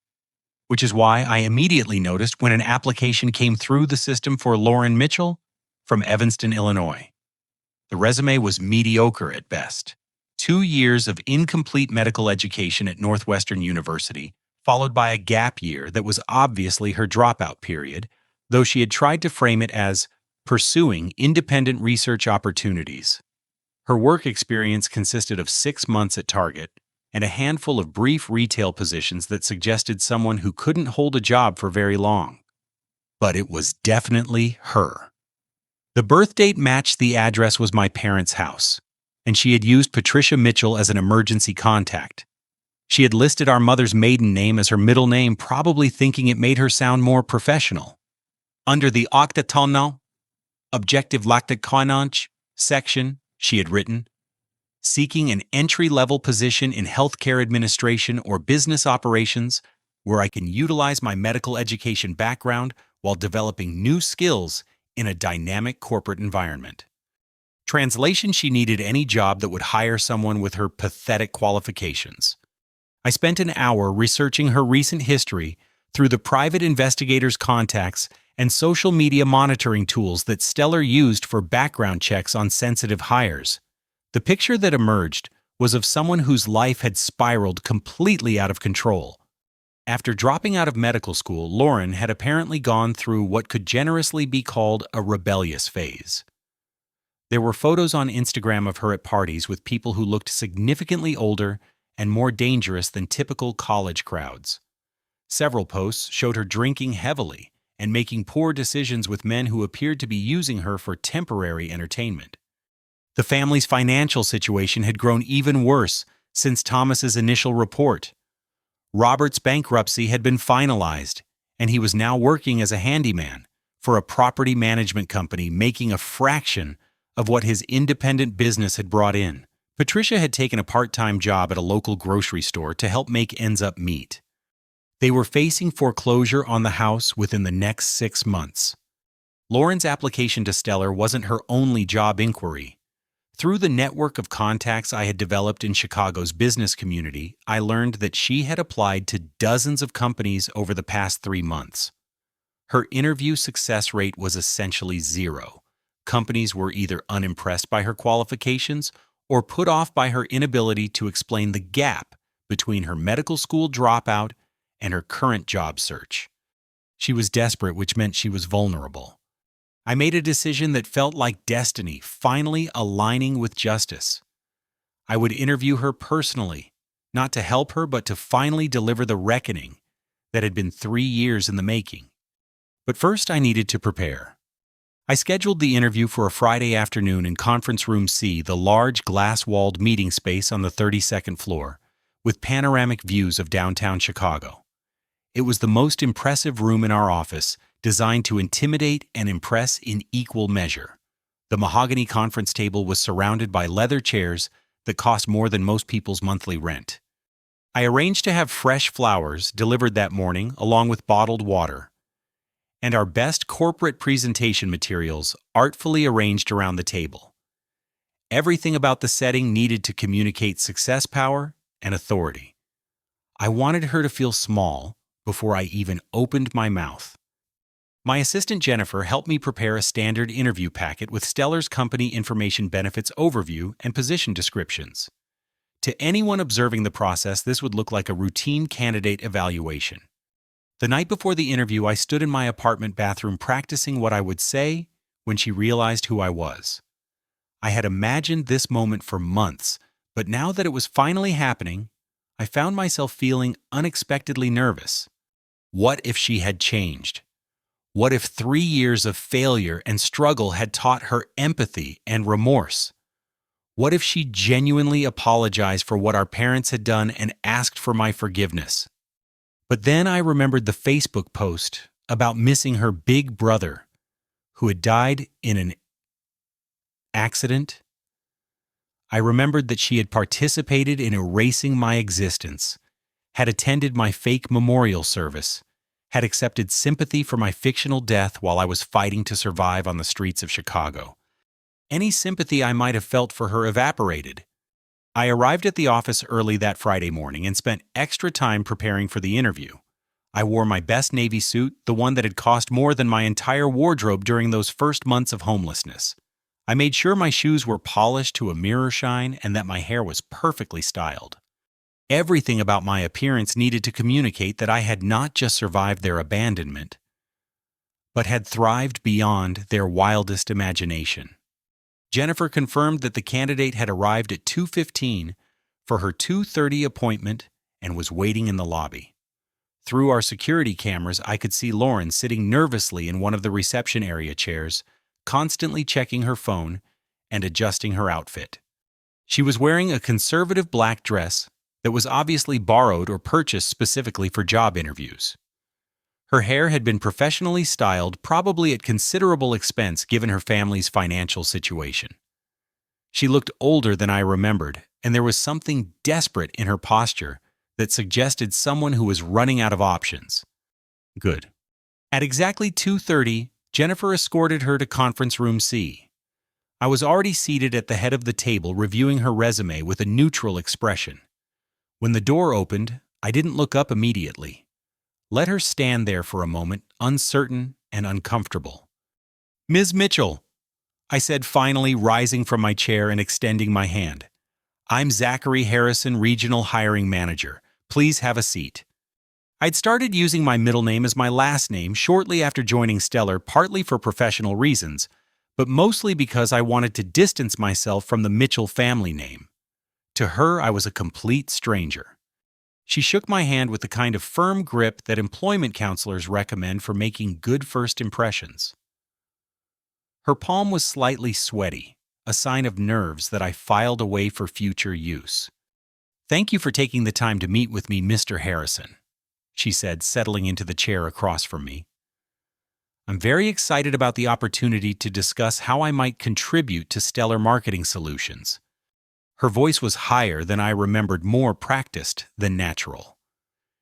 Which is why I immediately noticed when an application came through the system for Lauren Mitchell from Evanston, Illinois. The resume was mediocre at best. 2 years of incomplete medical education at Northwestern University, followed by a gap year that was obviously her dropout period, though she had tried to frame it as pursuing independent research opportunities. Her work experience consisted of 6 months at Target and a handful of brief retail positions that suggested someone who couldn't hold a job for very long. But it was definitely her. The birth date matched the address was my parents' house, and she had used Patricia Mitchell as an emergency contact. She had listed our mother's maiden name as her middle name, probably thinking it made her sound more professional. Under the octatonal, objective lactic section, she had written, seeking an entry-level position in healthcare administration or business operations where I can utilize my medical education background while developing new skills in a dynamic corporate environment. Translation: she needed any job that would hire someone with her pathetic qualifications. I spent an hour researching her recent history through the private investigators' contacts and social media monitoring tools that Stellar used for background checks on sensitive hires. The picture that emerged was of someone whose life had spiraled completely out of control. After dropping out of medical school, Lauren had apparently gone through what could generously be called a rebellious phase. There were photos on Instagram of her at parties with people who looked significantly older and more dangerous than typical college crowds. Several posts showed her drinking heavily and making poor decisions with men who appeared to be using her for temporary entertainment. The family's financial situation had grown even worse since Thomas's initial report. Robert's bankruptcy had been finalized, and he was now working as a handyman for a property management company, making a fraction of what his independent business had brought in. Patricia had taken a part-time job at a local grocery store to help make ends up meet. They were facing foreclosure on the house within the next 6 months. Lauren's application to Stellar wasn't her only job inquiry. Through the network of contacts I had developed in Chicago's business community, I learned that she had applied to dozens of companies over the past 3 months. Her interview success rate was essentially zero. Companies were either unimpressed by her qualifications or put off by her inability to explain the gap between her medical school dropout and her current job search. She was desperate, which meant she was vulnerable. I made a decision that felt like destiny finally aligning with justice. I would interview her personally, not to help her, but to finally deliver the reckoning that had been 3 years in the making. But first, I needed to prepare. I scheduled the interview for a Friday afternoon in Conference Room C, the large glass-walled meeting space on the 32nd floor, with panoramic views of downtown Chicago. It was the most impressive room in our office, designed to intimidate and impress in equal measure. The mahogany conference table was surrounded by leather chairs that cost more than most people's monthly rent. I arranged to have fresh flowers delivered that morning along with bottled water, and our best corporate presentation materials artfully arranged around the table. Everything about the setting needed to communicate success, power, and authority. I wanted her to feel small before I even opened my mouth. My assistant Jennifer helped me prepare a standard interview packet with Stellar's company information benefits overview and position descriptions. To anyone observing the process, this would look like a routine candidate evaluation. The night before the interview, I stood in my apartment bathroom practicing what I would say when she realized who I was. I had imagined this moment for months, but now that it was finally happening, I found myself feeling unexpectedly nervous. What if she had changed? What if 3 years of failure and struggle had taught her empathy and remorse? What if she genuinely apologized for what our parents had done and asked for my forgiveness? But then I remembered the Facebook post about missing her big brother, who had died in an accident. I remembered that she had participated in erasing my existence, had attended my fake memorial service, had accepted sympathy for my fictional death while I was fighting to survive on the streets of Chicago. Any sympathy I might have felt for her evaporated. I arrived at the office early that Friday morning and spent extra time preparing for the interview. I wore my best Navy suit, the one that had cost more than my entire wardrobe during those first months of homelessness. I made sure my shoes were polished to a mirror shine and that my hair was perfectly styled. Everything about my appearance needed to communicate that I had not just survived their abandonment, but had thrived beyond their wildest imagination. Jennifer confirmed that the candidate had arrived at 2:15 for her 2:30 appointment and was waiting in the lobby. Through our security cameras, I could see Lauren sitting nervously in one of the reception area chairs, constantly checking her phone and adjusting her outfit. She was wearing a conservative black dress that was obviously borrowed or purchased specifically for job interviews. Her hair had been professionally styled, probably at considerable expense given her family's financial situation. She looked older than I remembered, and there was something desperate in her posture that suggested someone who was running out of options. Good. At exactly 2:30, Jennifer escorted her to conference room C. I was already seated at the head of the table reviewing her resume with a neutral expression. When the door opened, I didn't look up immediately. Let her stand there for a moment, uncertain and uncomfortable. "Ms. Mitchell," I said, finally rising from my chair and extending my hand. "I'm Zachary Harrison, Regional Hiring Manager. Please have a seat." I'd started using my middle name as my last name shortly after joining Stellar, partly for professional reasons, but mostly because I wanted to distance myself from the Mitchell family name. To her, I was a complete stranger. She shook my hand with the kind of firm grip that employment counselors recommend for making good first impressions. Her palm was slightly sweaty, a sign of nerves that I filed away for future use. "Thank you for taking the time to meet with me, Mr. Harrison," she said, settling into the chair across from me. "I'm very excited about the opportunity to discuss how I might contribute to Stellar Marketing Solutions." Her voice was higher than I remembered, more practiced than natural.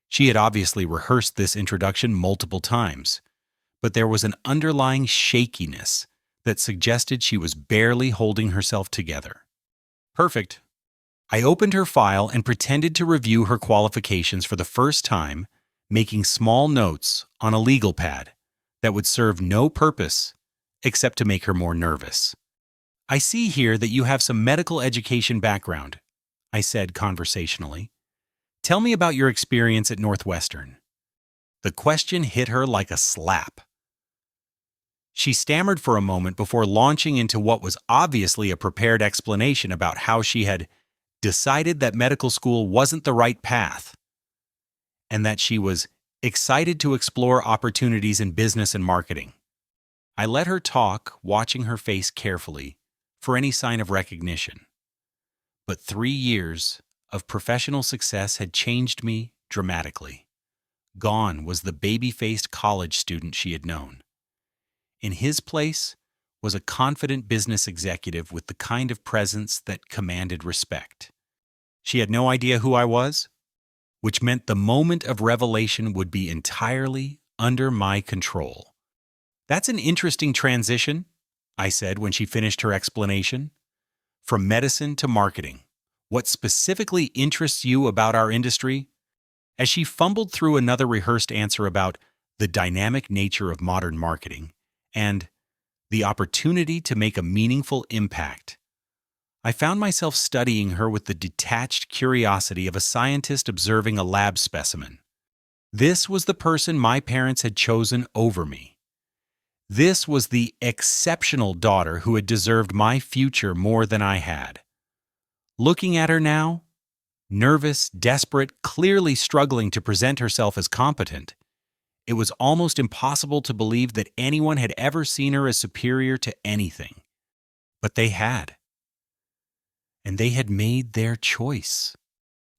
She had obviously rehearsed this introduction multiple times, but there was an underlying shakiness that suggested she was barely holding herself together. "Perfect." I opened her file and pretended to review her qualifications for the first time, making small notes on a legal pad that would serve no purpose except to make her more nervous. "I see here that you have some medical education background," I said conversationally. "Tell me about your experience at Northwestern." The question hit her like a slap. She stammered for a moment before launching into what was obviously a prepared explanation about how she had decided that medical school wasn't the right path, and that she was excited to explore opportunities in business and marketing. I let her talk, watching her face carefully for any sign of recognition. But 3 years of professional success had changed me dramatically. Gone was the baby-faced college student she had known. In his place was a confident business executive with the kind of presence that commanded respect. She had no idea who I was, which meant the moment of revelation would be entirely under my control. "That's an interesting transition," I said when she finished her explanation. "From medicine to marketing. What specifically interests you about our industry?" As she fumbled through another rehearsed answer about the dynamic nature of modern marketing and the opportunity to make a meaningful impact, I found myself studying her with the detached curiosity of a scientist observing a lab specimen. This was the person my parents had chosen over me. This was the exceptional daughter who had deserved my future more than I had. Looking at her now, nervous, desperate, clearly struggling to present herself as competent, it was almost impossible to believe that anyone had ever seen her as superior to anything. But they had. And they had made their choice.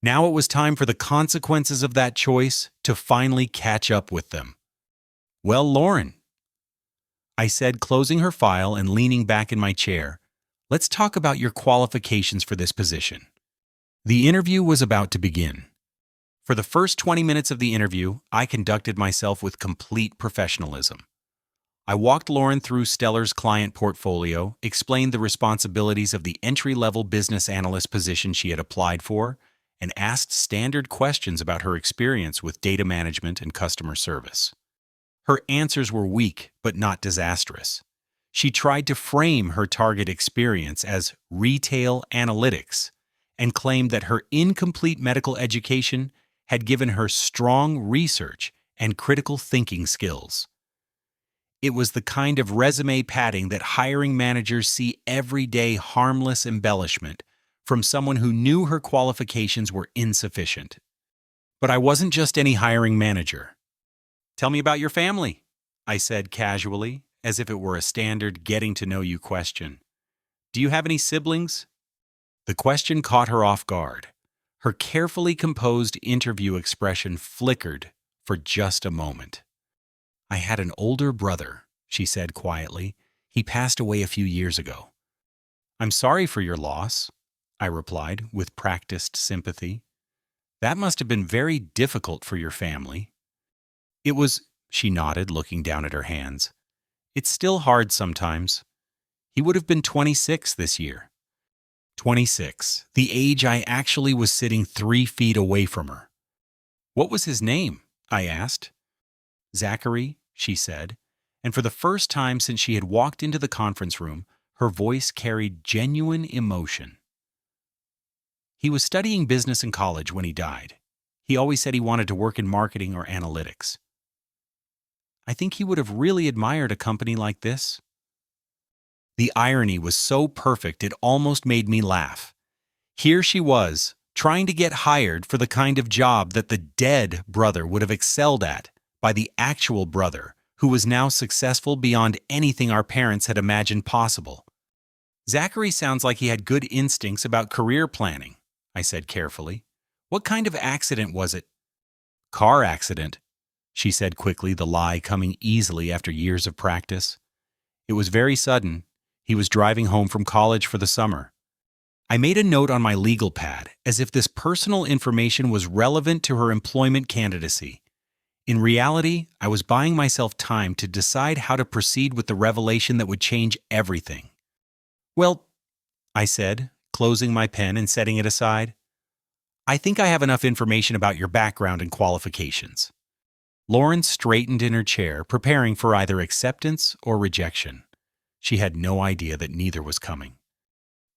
Now it was time for the consequences of that choice to finally catch up with them. "Well, Lauren," I said, closing her file and leaning back in my chair, "let's talk about your qualifications for this position." The interview was about to begin. For the first 20 minutes of the interview, I conducted myself with complete professionalism. I walked Lauren through Stellar's client portfolio, explained the responsibilities of the entry-level business analyst position she had applied for, and asked standard questions about her experience with data management and customer service. Her answers were weak, but not disastrous. She tried to frame her target experience as retail analytics and claimed that her incomplete medical education had given her strong research and critical thinking skills. It was the kind of resume padding that hiring managers see everyday harmless embellishment from someone who knew her qualifications were insufficient. But I wasn't just any hiring manager. "Tell me about your family," I said casually, as if it were a standard getting-to-know-you question. "Do you have any siblings?" The question caught her off guard. Her carefully composed interview expression flickered for just a moment. "I had an older brother," she said quietly. "He passed away a few years ago." "I'm sorry for your loss," I replied with practiced sympathy. "That must have been very difficult for your family." "It was," she nodded, looking down at her hands. "It's still hard sometimes. He would have been 26 this year." 26, the age I actually was sitting 3 feet away from her. "What was his name?" I asked. "Zachary," she said, and for the first time since she had walked into the conference room, her voice carried genuine emotion. "He was studying business in college when he died. He always said he wanted to work in marketing or analytics. I think he would have really admired a company like this." The irony was so perfect it almost made me laugh. Here she was, trying to get hired for the kind of job that the dead brother would have excelled at by the actual brother, who was now successful beyond anything our parents had imagined possible. "Zachary sounds like he had good instincts about career planning," I said carefully. "What kind of accident was it?" "Car accident," she said quickly, the lie coming easily after years of practice. "It was very sudden. He was driving home from college for the summer." I made a note on my legal pad, as if this personal information was relevant to her employment candidacy. In reality, I was buying myself time to decide how to proceed with the revelation that would change everything. "Well," I said, closing my pen and setting it aside, "I think I have enough information about your background and qualifications." Lauren straightened in her chair, preparing for either acceptance or rejection. She had no idea that neither was coming.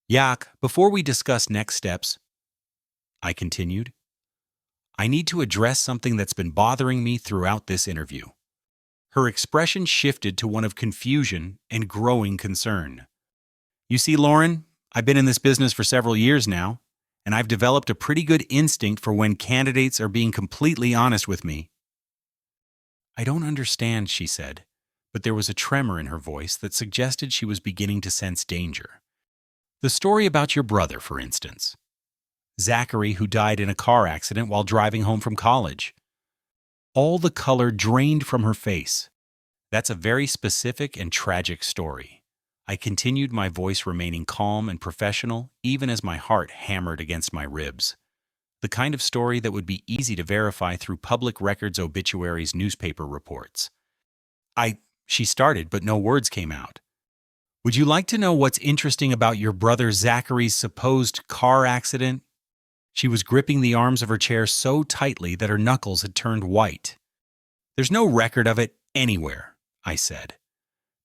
"Yak, before we discuss next steps," I continued, "I need to address something that's been bothering me throughout this interview." Her expression shifted to one of confusion and growing concern. "You see, Lauren, I've been in this business for several years now, and I've developed a pretty good instinct for when candidates are being completely honest with me." "I don't understand," she said, but there was a tremor in her voice that suggested she was beginning to sense danger. "The story about your brother, for instance. Zachary, who died in a car accident while driving home from college." All the color drained from her face. "That's a very specific and tragic story." I continued, my voice remaining calm and professional, even as my heart hammered against my ribs. "The kind of story that would be easy to verify through public records, obituaries, newspaper reports." She started, but no words came out. "Would you like to know what's interesting about your brother Zachary's supposed car accident?" She was gripping the arms of her chair so tightly that her knuckles had turned white. "There's no record of it anywhere," I said.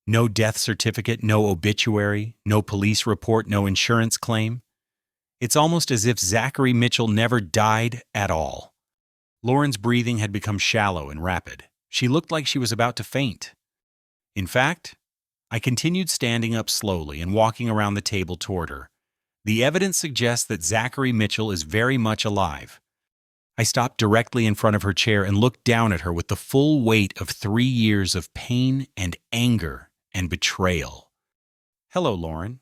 "No death certificate, no obituary, no police report, no insurance claim. It's almost as if Zachary Mitchell never died at all." Lauren's breathing had become shallow and rapid. She looked like she was about to faint. In fact, I continued standing up slowly and walking around the table toward her. The evidence suggests that Zachary Mitchell is very much alive. I stopped directly in front of her chair and looked down at her with the full weight of 3 years of pain and anger and betrayal. "Hello, Lauren."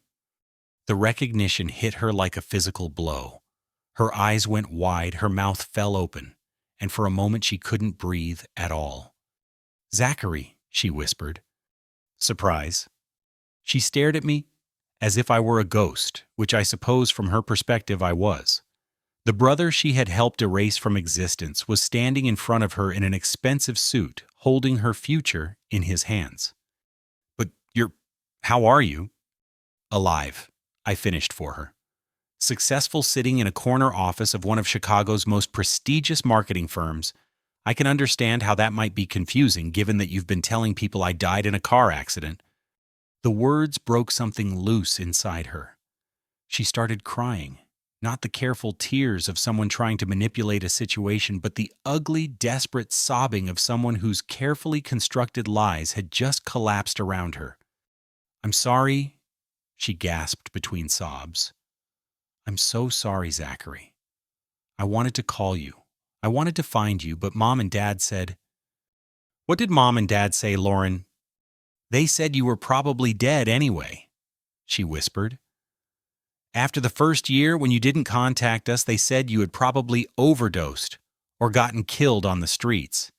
The recognition hit her like a physical blow. Her eyes went wide, her mouth fell open, and for a moment she couldn't breathe at all. "Zachary," she whispered. Surprise. She stared at me as if I were a ghost, which I suppose from her perspective I was. The brother she had helped erase from existence was standing in front of her in an expensive suit, holding her future in his hands. "But how are you?" "Alive," I finished for her. "Successful, sitting in a corner office of one of Chicago's most prestigious marketing firms. I can understand how that might be confusing given that you've been telling people I died in a car accident." The words broke something loose inside her. She started crying. Not the careful tears of someone trying to manipulate a situation, but the ugly, desperate sobbing of someone whose carefully constructed lies had just collapsed around her. "I'm sorry," she gasped between sobs. "I'm so sorry, Zachary. I wanted to call you. I wanted to find you, but Mom and Dad said—" "What did Mom and Dad say, Lauren?" "They said you were probably dead anyway," she whispered. "After the first year, when you didn't contact us, they said you had probably overdosed or gotten killed on the streets.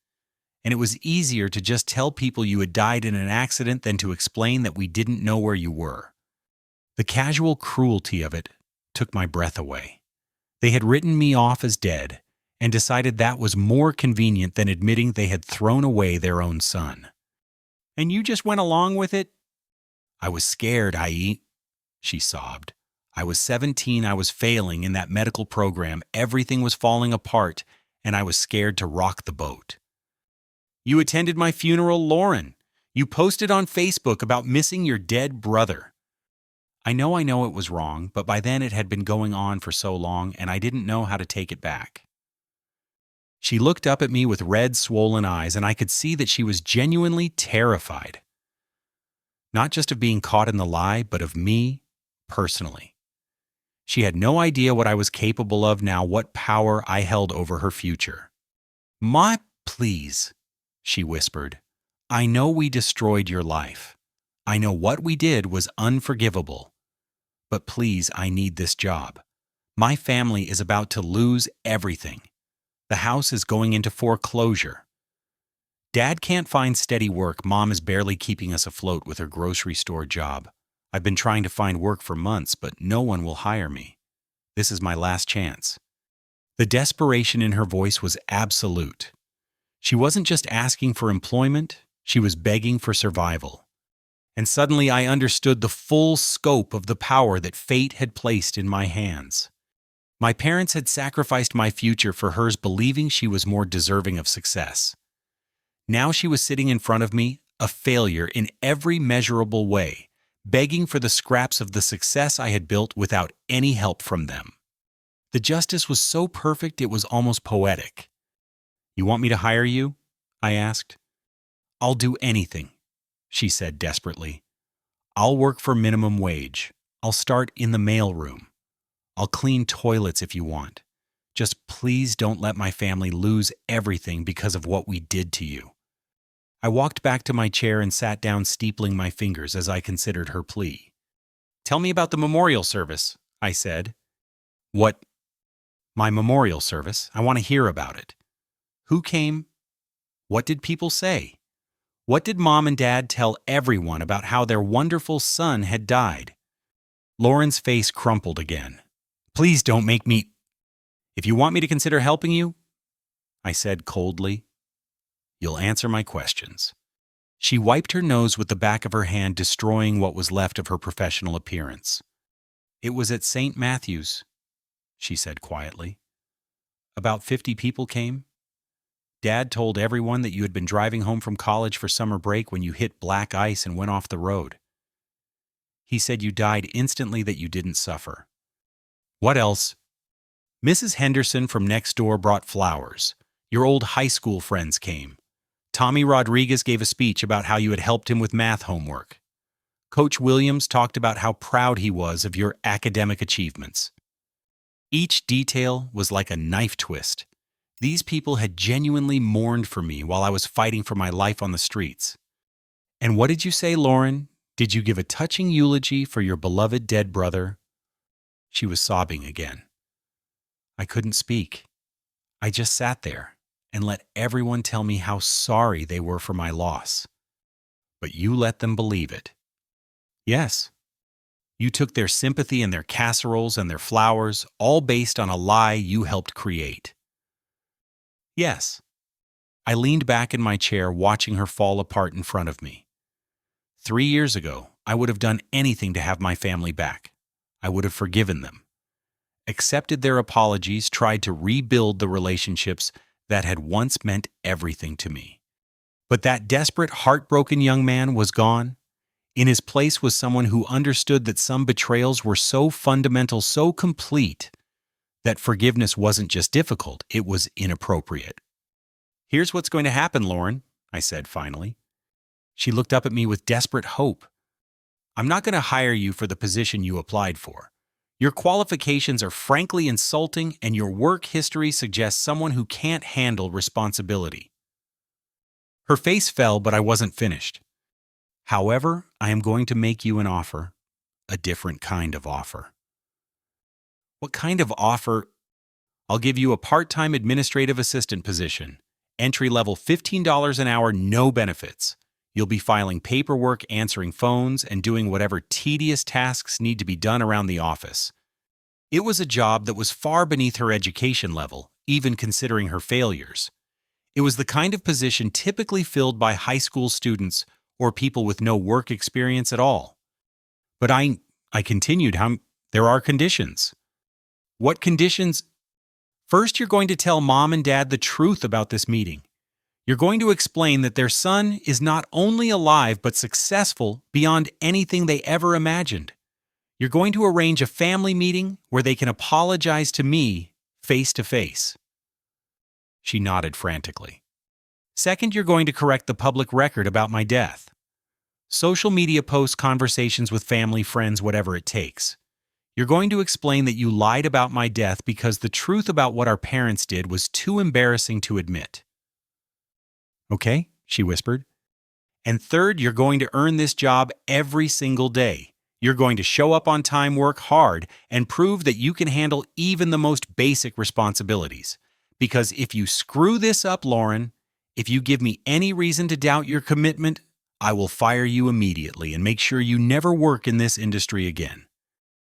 And it was easier to just tell people you had died in an accident than to explain that we didn't know where you were." The casual cruelty of it took my breath away. They had written me off as dead and decided that was more convenient than admitting they had thrown away their own son. "And you just went along with it?" "I was scared, I.e.," she sobbed. "I was 17, I was failing in that medical program, everything was falling apart, and I was scared to rock the boat." "You attended my funeral, Lauren. You posted on Facebook about missing your dead brother." I know it was wrong, but by then it had been going on for so long, and I didn't know how to take it back. She looked up at me with red, swollen eyes, and I could see that she was genuinely terrified. Not just of being caught in the lie, but of me personally. She had no idea what I was capable of now, what power I held over her future. "Ma, please," she whispered. "I know we destroyed your life. I know what we did was unforgivable. But please, I need this job. My family is about to lose everything. The house is going into foreclosure. Dad can't find steady work. Mom is barely keeping us afloat with her grocery store job. I've been trying to find work for months, but no one will hire me. This is my last chance." The desperation in her voice was absolute. She wasn't just asking for employment, she was begging for survival. And suddenly I understood the full scope of the power that fate had placed in my hands. My parents had sacrificed my future for hers, believing she was more deserving of success. Now she was sitting in front of me, a failure in every measurable way, begging for the scraps of the success I had built without any help from them. The justice was so perfect it was almost poetic. "You want me to hire you?" I asked. "I'll do anything," she said desperately. "I'll work for minimum wage. I'll start in the mailroom. I'll clean toilets if you want. Just please don't let my family lose everything because of what we did to you." I walked back to my chair and sat down, steepling my fingers as I considered her plea. "Tell me about the memorial service," I said. "What?" "My memorial service. I want to hear about it. Who came? What did people say? What did Mom and Dad tell everyone about how their wonderful son had died?" Lauren's face crumpled again. "Please don't make me—" "If you want me to consider helping you," I said coldly, "you'll answer my questions." She wiped her nose with the back of her hand, destroying what was left of her professional appearance. "It was at St. Matthew's," she said quietly. "About 50 people came. Dad told everyone that you had been driving home from college for summer break when you hit black ice and went off the road. He said you died instantly, that you didn't suffer. What else?" "Mrs. Henderson from next door brought flowers. Your old high school friends came. Tommy Rodriguez gave a speech about how you had helped him with math homework. Coach Williams talked about how proud he was of your academic achievements. Each detail was like a knife twist. These people had genuinely mourned for me while I was fighting for my life on the streets. And what did you say, Lauren? Did you give a touching eulogy for your beloved dead brother? She was sobbing again. I couldn't speak. I just sat there and let everyone tell me how sorry they were for my loss. But you let them believe it. Yes. You took their sympathy and their casseroles and their flowers, all based on a lie you helped create. Yes. I leaned back in my chair, watching her fall apart in front of me. 3 years ago, I would have done anything to have my family back. I would have forgiven them, accepted their apologies, tried to rebuild the relationships that had once meant everything to me. But that desperate, heartbroken young man was gone. In his place was someone who understood that some betrayals were so fundamental, so complete, that forgiveness wasn't just difficult, it was inappropriate. Here's what's going to happen, Lauren, I said finally. She looked up at me with desperate hope. I'm not going to hire you for the position you applied for. Your qualifications are frankly insulting, and your work history suggests someone who can't handle responsibility. Her face fell, but I wasn't finished. However, I am going to make you an offer, a different kind of offer. What kind of offer? I'll give you a part-time administrative assistant position, entry-level $15 an hour, no benefits. You'll be filing paperwork, answering phones, and doing whatever tedious tasks need to be done around the office. It was a job that was far beneath her education level, even considering her failures. It was the kind of position typically filled by high school students or people with no work experience at all. But I continued, there are conditions. What conditions? First, you're going to tell Mom and Dad the truth about this meeting. You're going to explain that their son is not only alive but successful beyond anything they ever imagined. You're going to arrange a family meeting where they can apologize to me face to face. She nodded frantically. Second, you're going to correct the public record about my death. Social media posts, conversations with family, friends, whatever it takes. You're going to explain that you lied about my death because the truth about what our parents did was too embarrassing to admit. Okay, she whispered. And third, you're going to earn this job every single day. You're going to show up on time, work hard, and prove that you can handle even the most basic responsibilities. Because if you screw this up, Lauren, if you give me any reason to doubt your commitment, I will fire you immediately and make sure you never work in this industry again.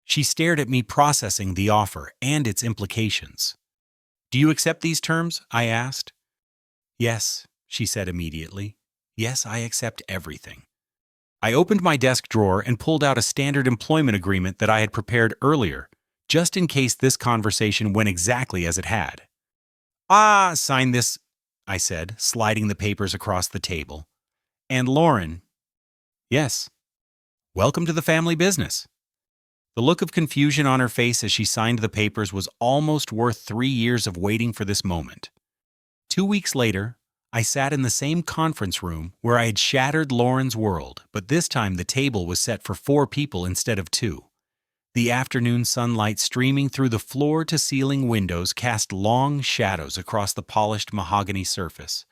She stared at me, processing the offer and its implications. Do you accept these terms? I asked. Yes, she said immediately. Yes, I accept everything. I opened my desk drawer and pulled out a standard employment agreement that I had prepared earlier, just in case this conversation went exactly as it had. Sign this, I said, sliding the papers across the table. And Lauren, yes, welcome to the family business. The look of confusion on her face as she signed the papers was almost worth 3 years of waiting for this moment. 2 weeks later, I sat in the same conference room where I had shattered Lauren's world, but this time the table was set for 4 people instead of 2. The afternoon sunlight streaming through the floor-to-ceiling windows cast long shadows across the polished mahogany surface,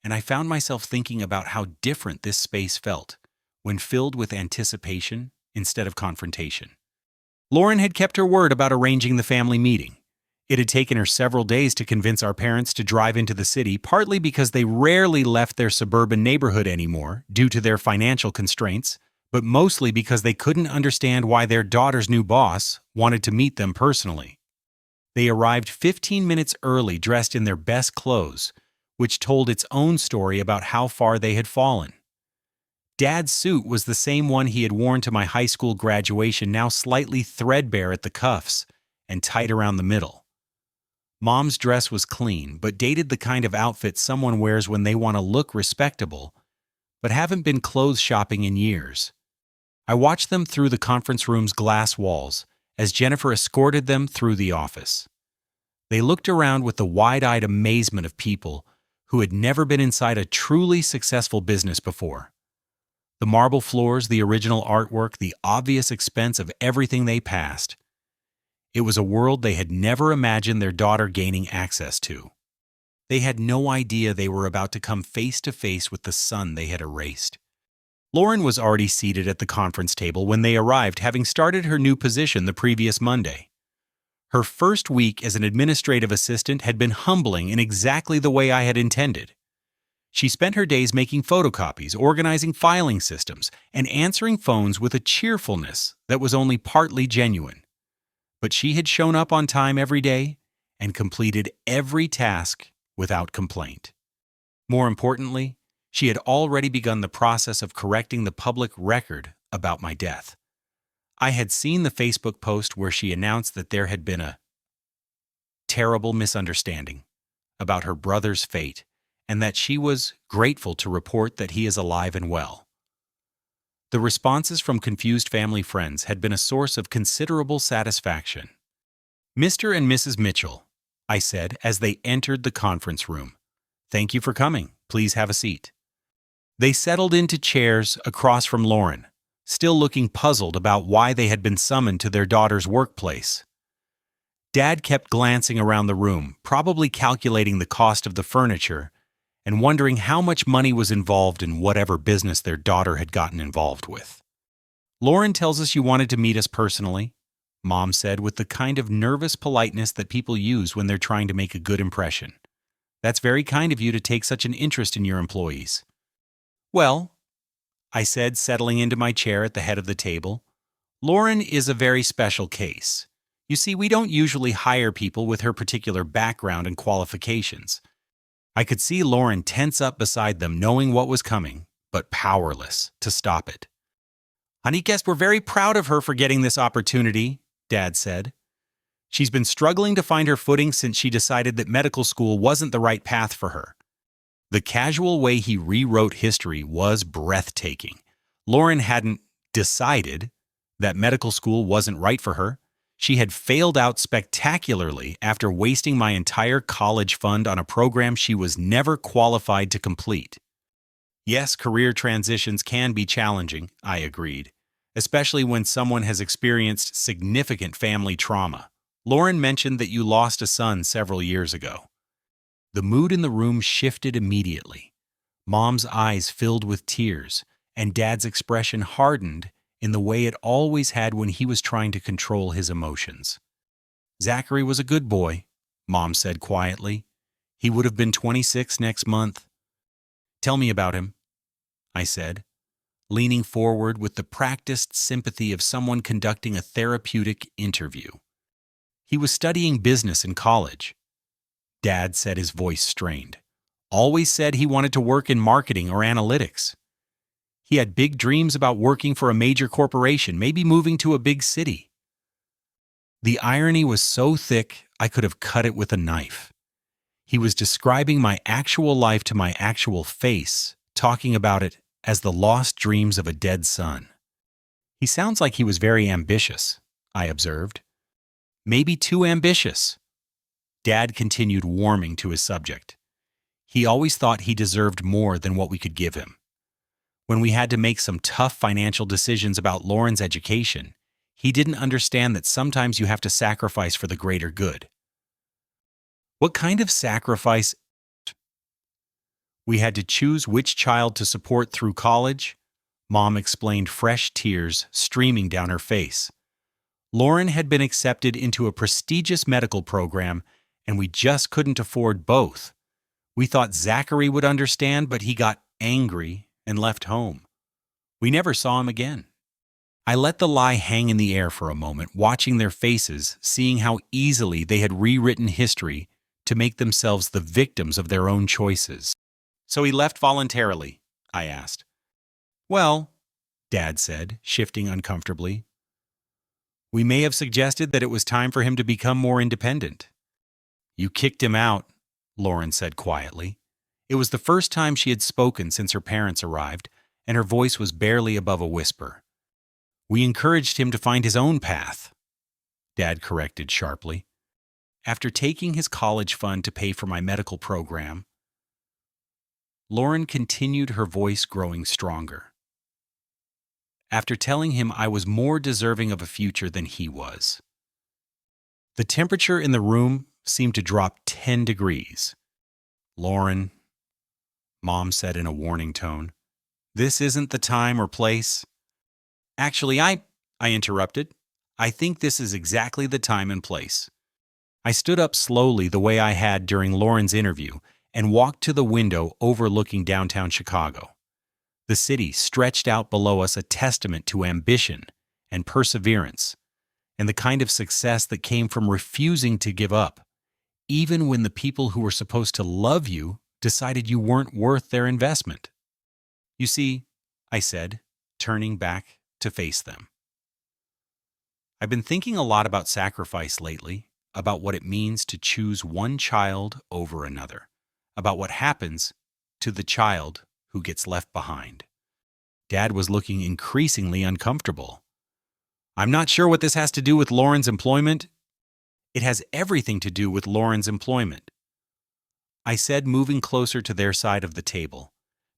and I found myself thinking about how different this space felt when filled with anticipation instead of confrontation. Lauren had kept her word about arranging the family meeting. It had taken her several days to convince our parents to drive into the city, partly because they rarely left their suburban neighborhood anymore due to their financial constraints, but mostly because they couldn't understand why their daughter's new boss wanted to meet them personally. They arrived 15 minutes early, dressed in their best clothes, which told its own story about how far they had fallen. Dad's suit was the same one he had worn to my high school graduation, now slightly threadbare at the cuffs and tight around the middle. Mom's dress was clean, but dated, the kind of outfit someone wears when they want to look respectable, but haven't been clothes shopping in years. I watched them through the conference room's glass walls as Jennifer escorted them through the office. They looked around with the wide-eyed amazement of people who had never been inside a truly successful business before. The marble floors, the original artwork, the obvious expense of everything they passed. It was a world they had never imagined their daughter gaining access to. They had no idea they were about to come face to face with the son they had erased. Lauren was already seated at the conference table when they arrived, having started her new position the previous Monday. Her first week as an administrative assistant had been humbling in exactly the way I had intended. She spent her days making photocopies, organizing filing systems, and answering phones with a cheerfulness that was only partly genuine. But she had shown up on time every day and completed every task without complaint. More importantly, she had already begun the process of correcting the public record about my death. I had seen the Facebook post where she announced that there had been a terrible misunderstanding about her brother's fate and that she was grateful to report that he is alive and well. The responses from confused family friends had been a source of considerable satisfaction. "Mr. and Mrs. Mitchell," I said as they entered the conference room, "thank you for coming. Please have a seat." They settled into chairs across from Lauren, still looking puzzled about why they had been summoned to their daughter's workplace. Dad kept glancing around the room, probably calculating the cost of the furniture and wondering how much money was involved in whatever business their daughter had gotten involved with. "Lauren tells us you wanted to meet us personally," Mom said with the kind of nervous politeness that people use when they're trying to make a good impression. "That's very kind of you to take such an interest in your employees." "Well," I said, settling into my chair at the head of the table, "Lauren is a very special case. You see, we don't usually hire people with her particular background and qualifications." I could see Lauren tense up beside them, knowing what was coming, but powerless to stop it. "Honey, guess we're very proud of her for getting this opportunity," Dad said. "She's been struggling to find her footing since she decided that medical school wasn't the right path for her." The casual way he rewrote history was breathtaking. Lauren hadn't decided that medical school wasn't right for her. She had failed out spectacularly after wasting my entire college fund on a program she was never qualified to complete. Yes, career transitions can be challenging, I agreed, especially when someone has experienced significant family trauma. Lauren mentioned that you lost a son several years ago. The mood in the room shifted immediately. Mom's eyes filled with tears, and Dad's expression hardened in the way it always had when he was trying to control his emotions. "Zachary was a good boy," Mom said quietly. "He would have been 26 next month." "Tell me about him," I said, leaning forward with the practiced sympathy of someone conducting a therapeutic interview. "He was studying business in college." Dad said, his voice strained. "Always said he wanted to work in marketing or analytics. He had big dreams about working for a major corporation, maybe moving to a big city." The irony was so thick I could have cut it with a knife. He was describing my actual life to my actual face, talking about it as the lost dreams of a dead son. "He sounds like he was very ambitious," I observed. "Maybe too ambitious." Dad continued warming to his subject. "He always thought he deserved more than what we could give him. When we had to make some tough financial decisions about Lauren's education, he didn't understand that sometimes you have to sacrifice for the greater good." "What kind of sacrifice?" "We had to choose which child to support through college," Mom explained, fresh tears streaming down her face. "Lauren had been accepted into a prestigious medical program, and we just couldn't afford both. We thought Zachary would understand, but he got angry and left home. We never saw him again." I let the lie hang in the air for a moment, watching their faces, seeing how easily they had rewritten history to make themselves the victims of their own choices. "So he left voluntarily?" I asked. "Well," Dad said, shifting uncomfortably, "we may have suggested that it was time for him to become more independent." "You kicked him out," Lauren said quietly. It was the first time she had spoken since her parents arrived, and her voice was barely above a whisper. "We encouraged him to find his own path," Dad corrected sharply. After taking his college fund to pay for my medical program, Lauren continued, her voice growing stronger. After telling him I was more deserving of a future than he was. The temperature in the room seemed to drop 10 degrees. "Lauren," Mom said in a warning tone, "this isn't the time or place." "Actually, I interrupted. "I think this is exactly the time and place." I stood up slowly the way I had during Lauren's interview and walked to the window overlooking downtown Chicago. The city stretched out below us, a testament to ambition and perseverance, and the kind of success that came from refusing to give up, even when the people who were supposed to love you decided you weren't worth their investment. "You see," I said, turning back to face them, "I've been thinking a lot about sacrifice lately, about what it means to choose one child over another, about what happens to the child who gets left behind." Dad was looking increasingly uncomfortable. "I'm not sure what this has to do with Lauren's employment." "It has everything to do with Lauren's employment," I said, moving closer to their side of the table.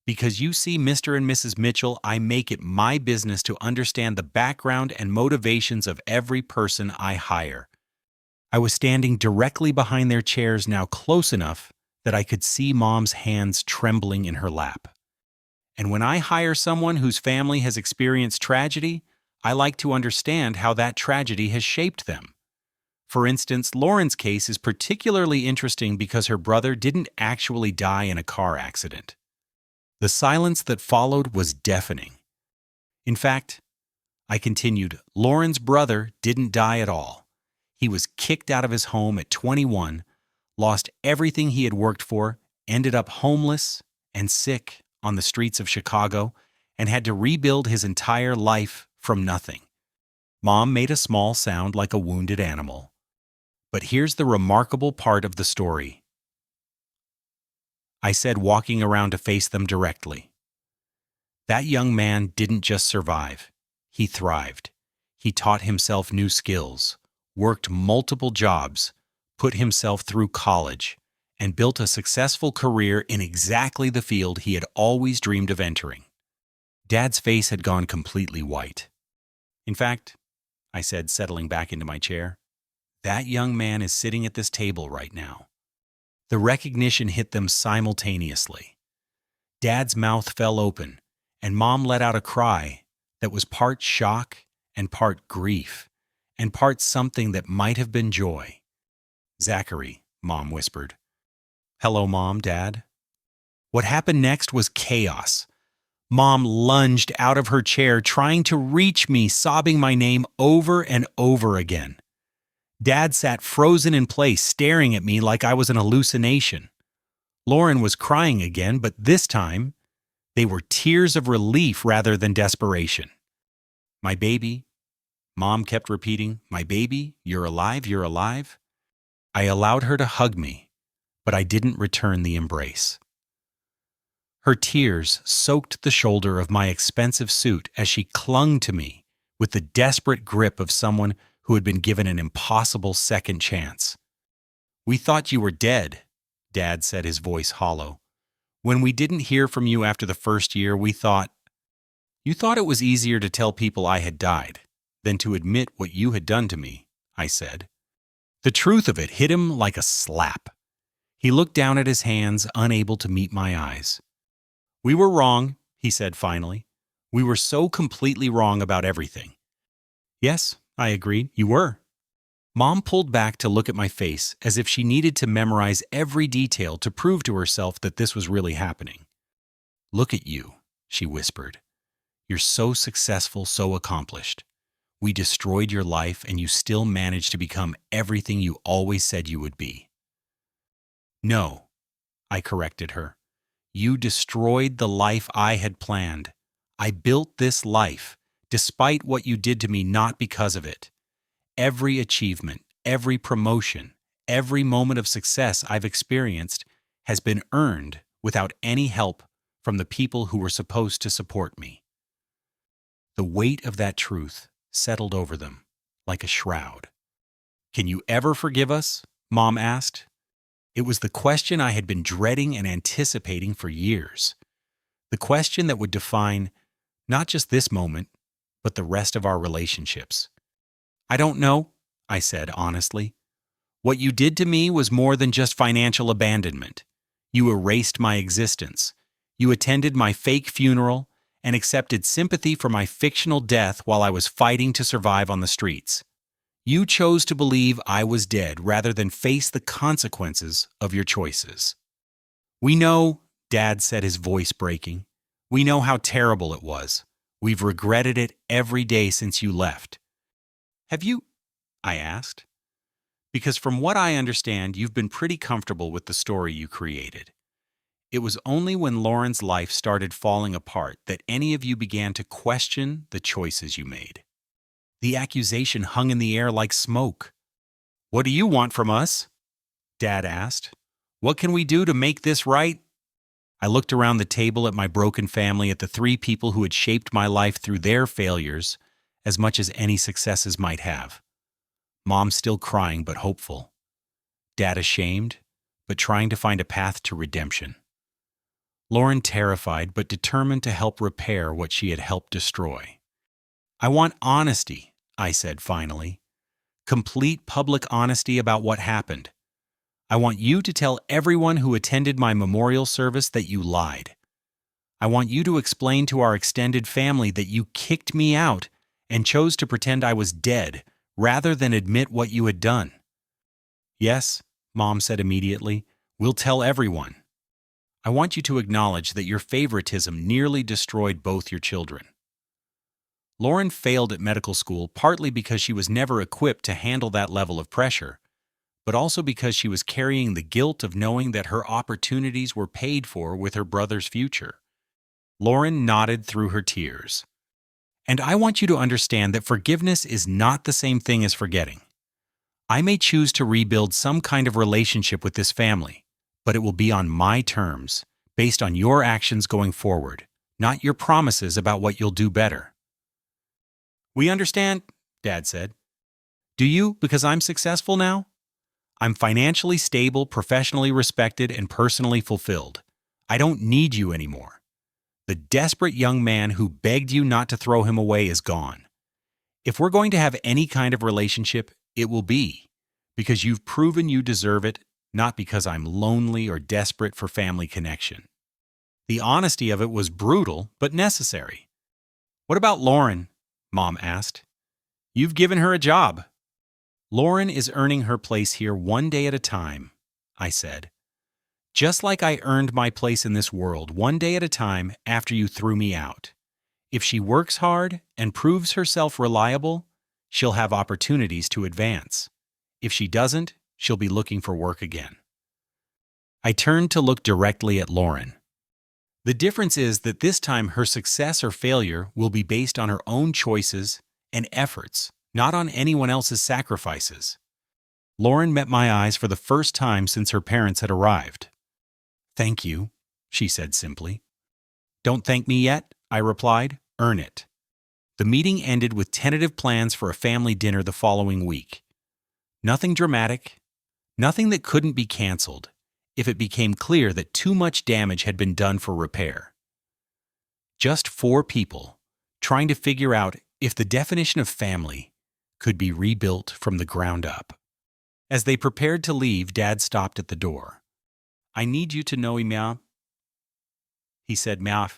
"Because you see, Mr. and Mrs. Mitchell, I make it my business to understand the background and motivations of every person I hire." I was standing directly behind their chairs, now close enough that I could see Mom's hands trembling in her lap. "And when I hire someone whose family has experienced tragedy, I like to understand how that tragedy has shaped them. For instance, Lauren's case is particularly interesting because her brother didn't actually die in a car accident." The silence that followed was deafening. "In fact," I continued, "Lauren's brother didn't die at all. He was kicked out of his home at 21, lost everything he had worked for, ended up homeless and sick on the streets of Chicago, and had to rebuild his entire life from nothing." Mom made a small sound like a wounded animal. "But here's the remarkable part of the story," I said, walking around to face them directly. "That young man didn't just survive. He thrived. He taught himself new skills, worked multiple jobs, put himself through college, and built a successful career in exactly the field he had always dreamed of entering." Dad's face had gone completely white. "In fact," I said, settling back into my chair, "that young man is sitting at this table right now." The recognition hit them simultaneously. Dad's mouth fell open, and Mom let out a cry that was part shock and part grief, and part something that might have been joy. "Zachary," Mom whispered. "Hello, Mom, Dad." What happened next was chaos. Mom lunged out of her chair, trying to reach me, sobbing my name over and over again. Dad sat frozen in place, staring at me like I was an hallucination. Lauren was crying again, but this time, they were tears of relief rather than desperation. "My baby," Mom kept repeating, "my baby, you're alive, you're alive." I allowed her to hug me, but I didn't return the embrace. Her tears soaked the shoulder of my expensive suit as she clung to me with the desperate grip of someone who had been given an impossible second chance. "We thought you were dead," Dad said, his voice hollow. "When we didn't hear from you after the first year, we thought—" "You thought it was easier to tell people I had died than to admit what you had done to me," I said. The truth of it hit him like a slap. He looked down at his hands, unable to meet my eyes. "We were wrong," he said finally. "We were so completely wrong about everything." "Yes," I agreed, "you were." Mom pulled back to look at my face as if she needed to memorize every detail to prove to herself that this was really happening. "Look at you," she whispered. "You're so successful, so accomplished. We destroyed your life, and you still managed to become everything you always said you would be." "No," I corrected her. "You destroyed the life I had planned. I built this life, despite what you did to me, not because of it. Every achievement, every promotion, every moment of success I've experienced has been earned without any help from the people who were supposed to support me." The weight of that truth settled over them like a shroud. "Can you ever forgive us?" Mom asked. It was the question I had been dreading and anticipating for years. The question that would define not just this moment, but the rest of our relationships. I don't know, I said honestly. What you did to me was more than just financial abandonment. You erased my existence. You attended my fake funeral and accepted sympathy for my fictional death while I was fighting to survive on the streets. You chose to believe I was dead rather than face the consequences of your choices. We know, Dad said, his voice breaking. We know how terrible it was. We've regretted it every day since you left. Have you? I asked. Because from what I understand, you've been pretty comfortable with the story you created. It was only when Lauren's life started falling apart that any of you began to question the choices you made. The accusation hung in the air like smoke. What do you want from us? Dad asked. What can we do to make this right? I looked around the table at my broken family, at the three people who had shaped my life through their failures as much as any successes might have. Mom still crying but hopeful. Dad ashamed, but trying to find a path to redemption. Lauren terrified but determined to help repair what she had helped destroy. I want honesty, I said finally. Complete public honesty about what happened. I want you to tell everyone who attended my memorial service that you lied. I want you to explain to our extended family that you kicked me out and chose to pretend I was dead rather than admit what you had done. Yes, Mom said immediately, we'll tell everyone. I want you to acknowledge that your favoritism nearly destroyed both your children. Lauren failed at medical school partly because she was never equipped to handle that level of pressure, but also because she was carrying the guilt of knowing that her opportunities were paid for with her brother's future. Lauren nodded through her tears. And I want you to understand that forgiveness is not the same thing as forgetting. I may choose to rebuild some kind of relationship with this family, but it will be on my terms, based on your actions going forward, not your promises about what you'll do better. We understand, Dad said. Do you, because I'm successful now? I'm financially stable, professionally respected, and personally fulfilled. I don't need you anymore. The desperate young man who begged you not to throw him away is gone. If we're going to have any kind of relationship, it will be because you've proven you deserve it, not because I'm lonely or desperate for family connection. The honesty of it was brutal, but necessary. What about Lauren? Mom asked. You've given her a job. Lauren is earning her place here one day at a time, I said. Just like I earned my place in this world one day at a time after you threw me out. If she works hard and proves herself reliable, she'll have opportunities to advance. If she doesn't, she'll be looking for work again. I turned to look directly at Lauren. The difference is that this time her success or failure will be based on her own choices and efforts, not on anyone else's sacrifices. Lauren met my eyes for the first time since her parents had arrived. Thank you, she said simply. Don't thank me yet, I replied. Earn it. The meeting ended with tentative plans for a family dinner the following week. Nothing dramatic, nothing that couldn't be canceled if it became clear that too much damage had been done for repair. Just 4 people trying to figure out if the definition of family could be rebuilt from the ground up. As they prepared to leave, Dad stopped at the door. I need you to know, Mia, he said, Mia,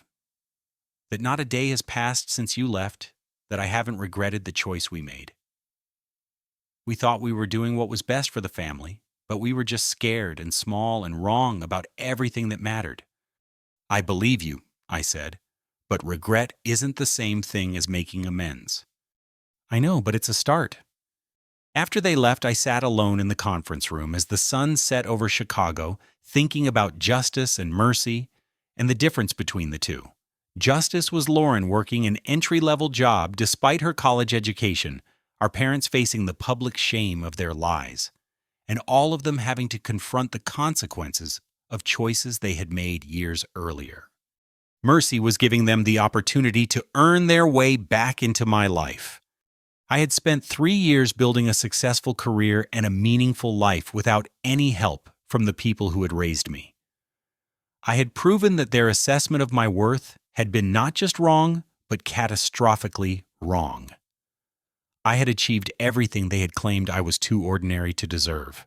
that not a day has passed since you left that I haven't regretted the choice we made. We thought we were doing what was best for the family, but we were just scared and small and wrong about everything that mattered. I believe you, I said, but regret isn't the same thing as making amends. I know, but it's a start. After they left, I sat alone in the conference room as the sun set over Chicago, thinking about justice and mercy and the difference between the two. Justice was Lauren working an entry-level job despite her college education, our parents facing the public shame of their lies, and all of them having to confront the consequences of choices they had made years earlier. Mercy was giving them the opportunity to earn their way back into my life. I had spent 3 years building a successful career and a meaningful life without any help from the people who had raised me. I had proven that their assessment of my worth had been not just wrong, but catastrophically wrong. I had achieved everything they had claimed I was too ordinary to deserve.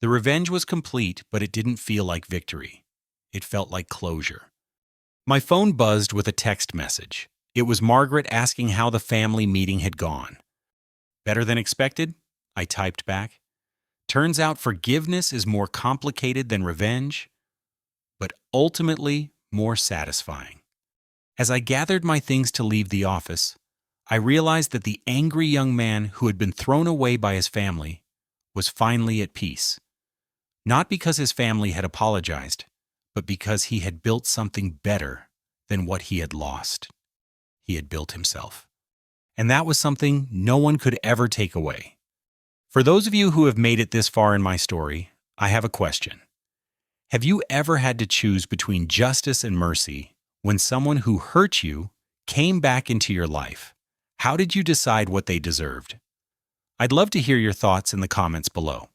The revenge was complete, but it didn't feel like victory. It felt like closure. My phone buzzed with a text message. It was Margaret asking how the family meeting had gone. Better than expected? I typed back. Turns out forgiveness is more complicated than revenge, but ultimately more satisfying. As I gathered my things to leave the office, I realized that the angry young man who had been thrown away by his family was finally at peace. Not because his family had apologized, but because he had built something better than what he had lost. He had built himself. And that was something no one could ever take away. For those of you who have made it this far in my story, I have a question. Have you ever had to choose between justice and mercy when someone who hurt you came back into your life? How did you decide what they deserved? I'd love to hear your thoughts in the comments below.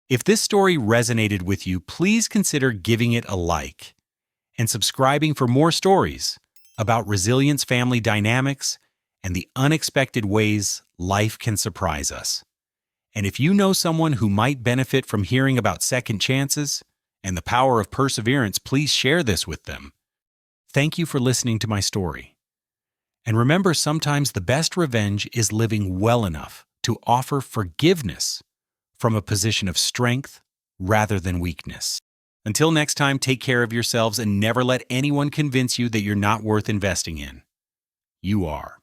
If this story resonated with you, please consider giving it a like and subscribing for more stories about resilience, family dynamics, and the unexpected ways life can surprise us. And if you know someone who might benefit from hearing about second chances and the power of perseverance, please share this with them. Thank you for listening to my story. And remember, sometimes the best revenge is living well enough to offer forgiveness from a position of strength rather than weakness. Until next time, take care of yourselves and never let anyone convince you that you're not worth investing in. You are.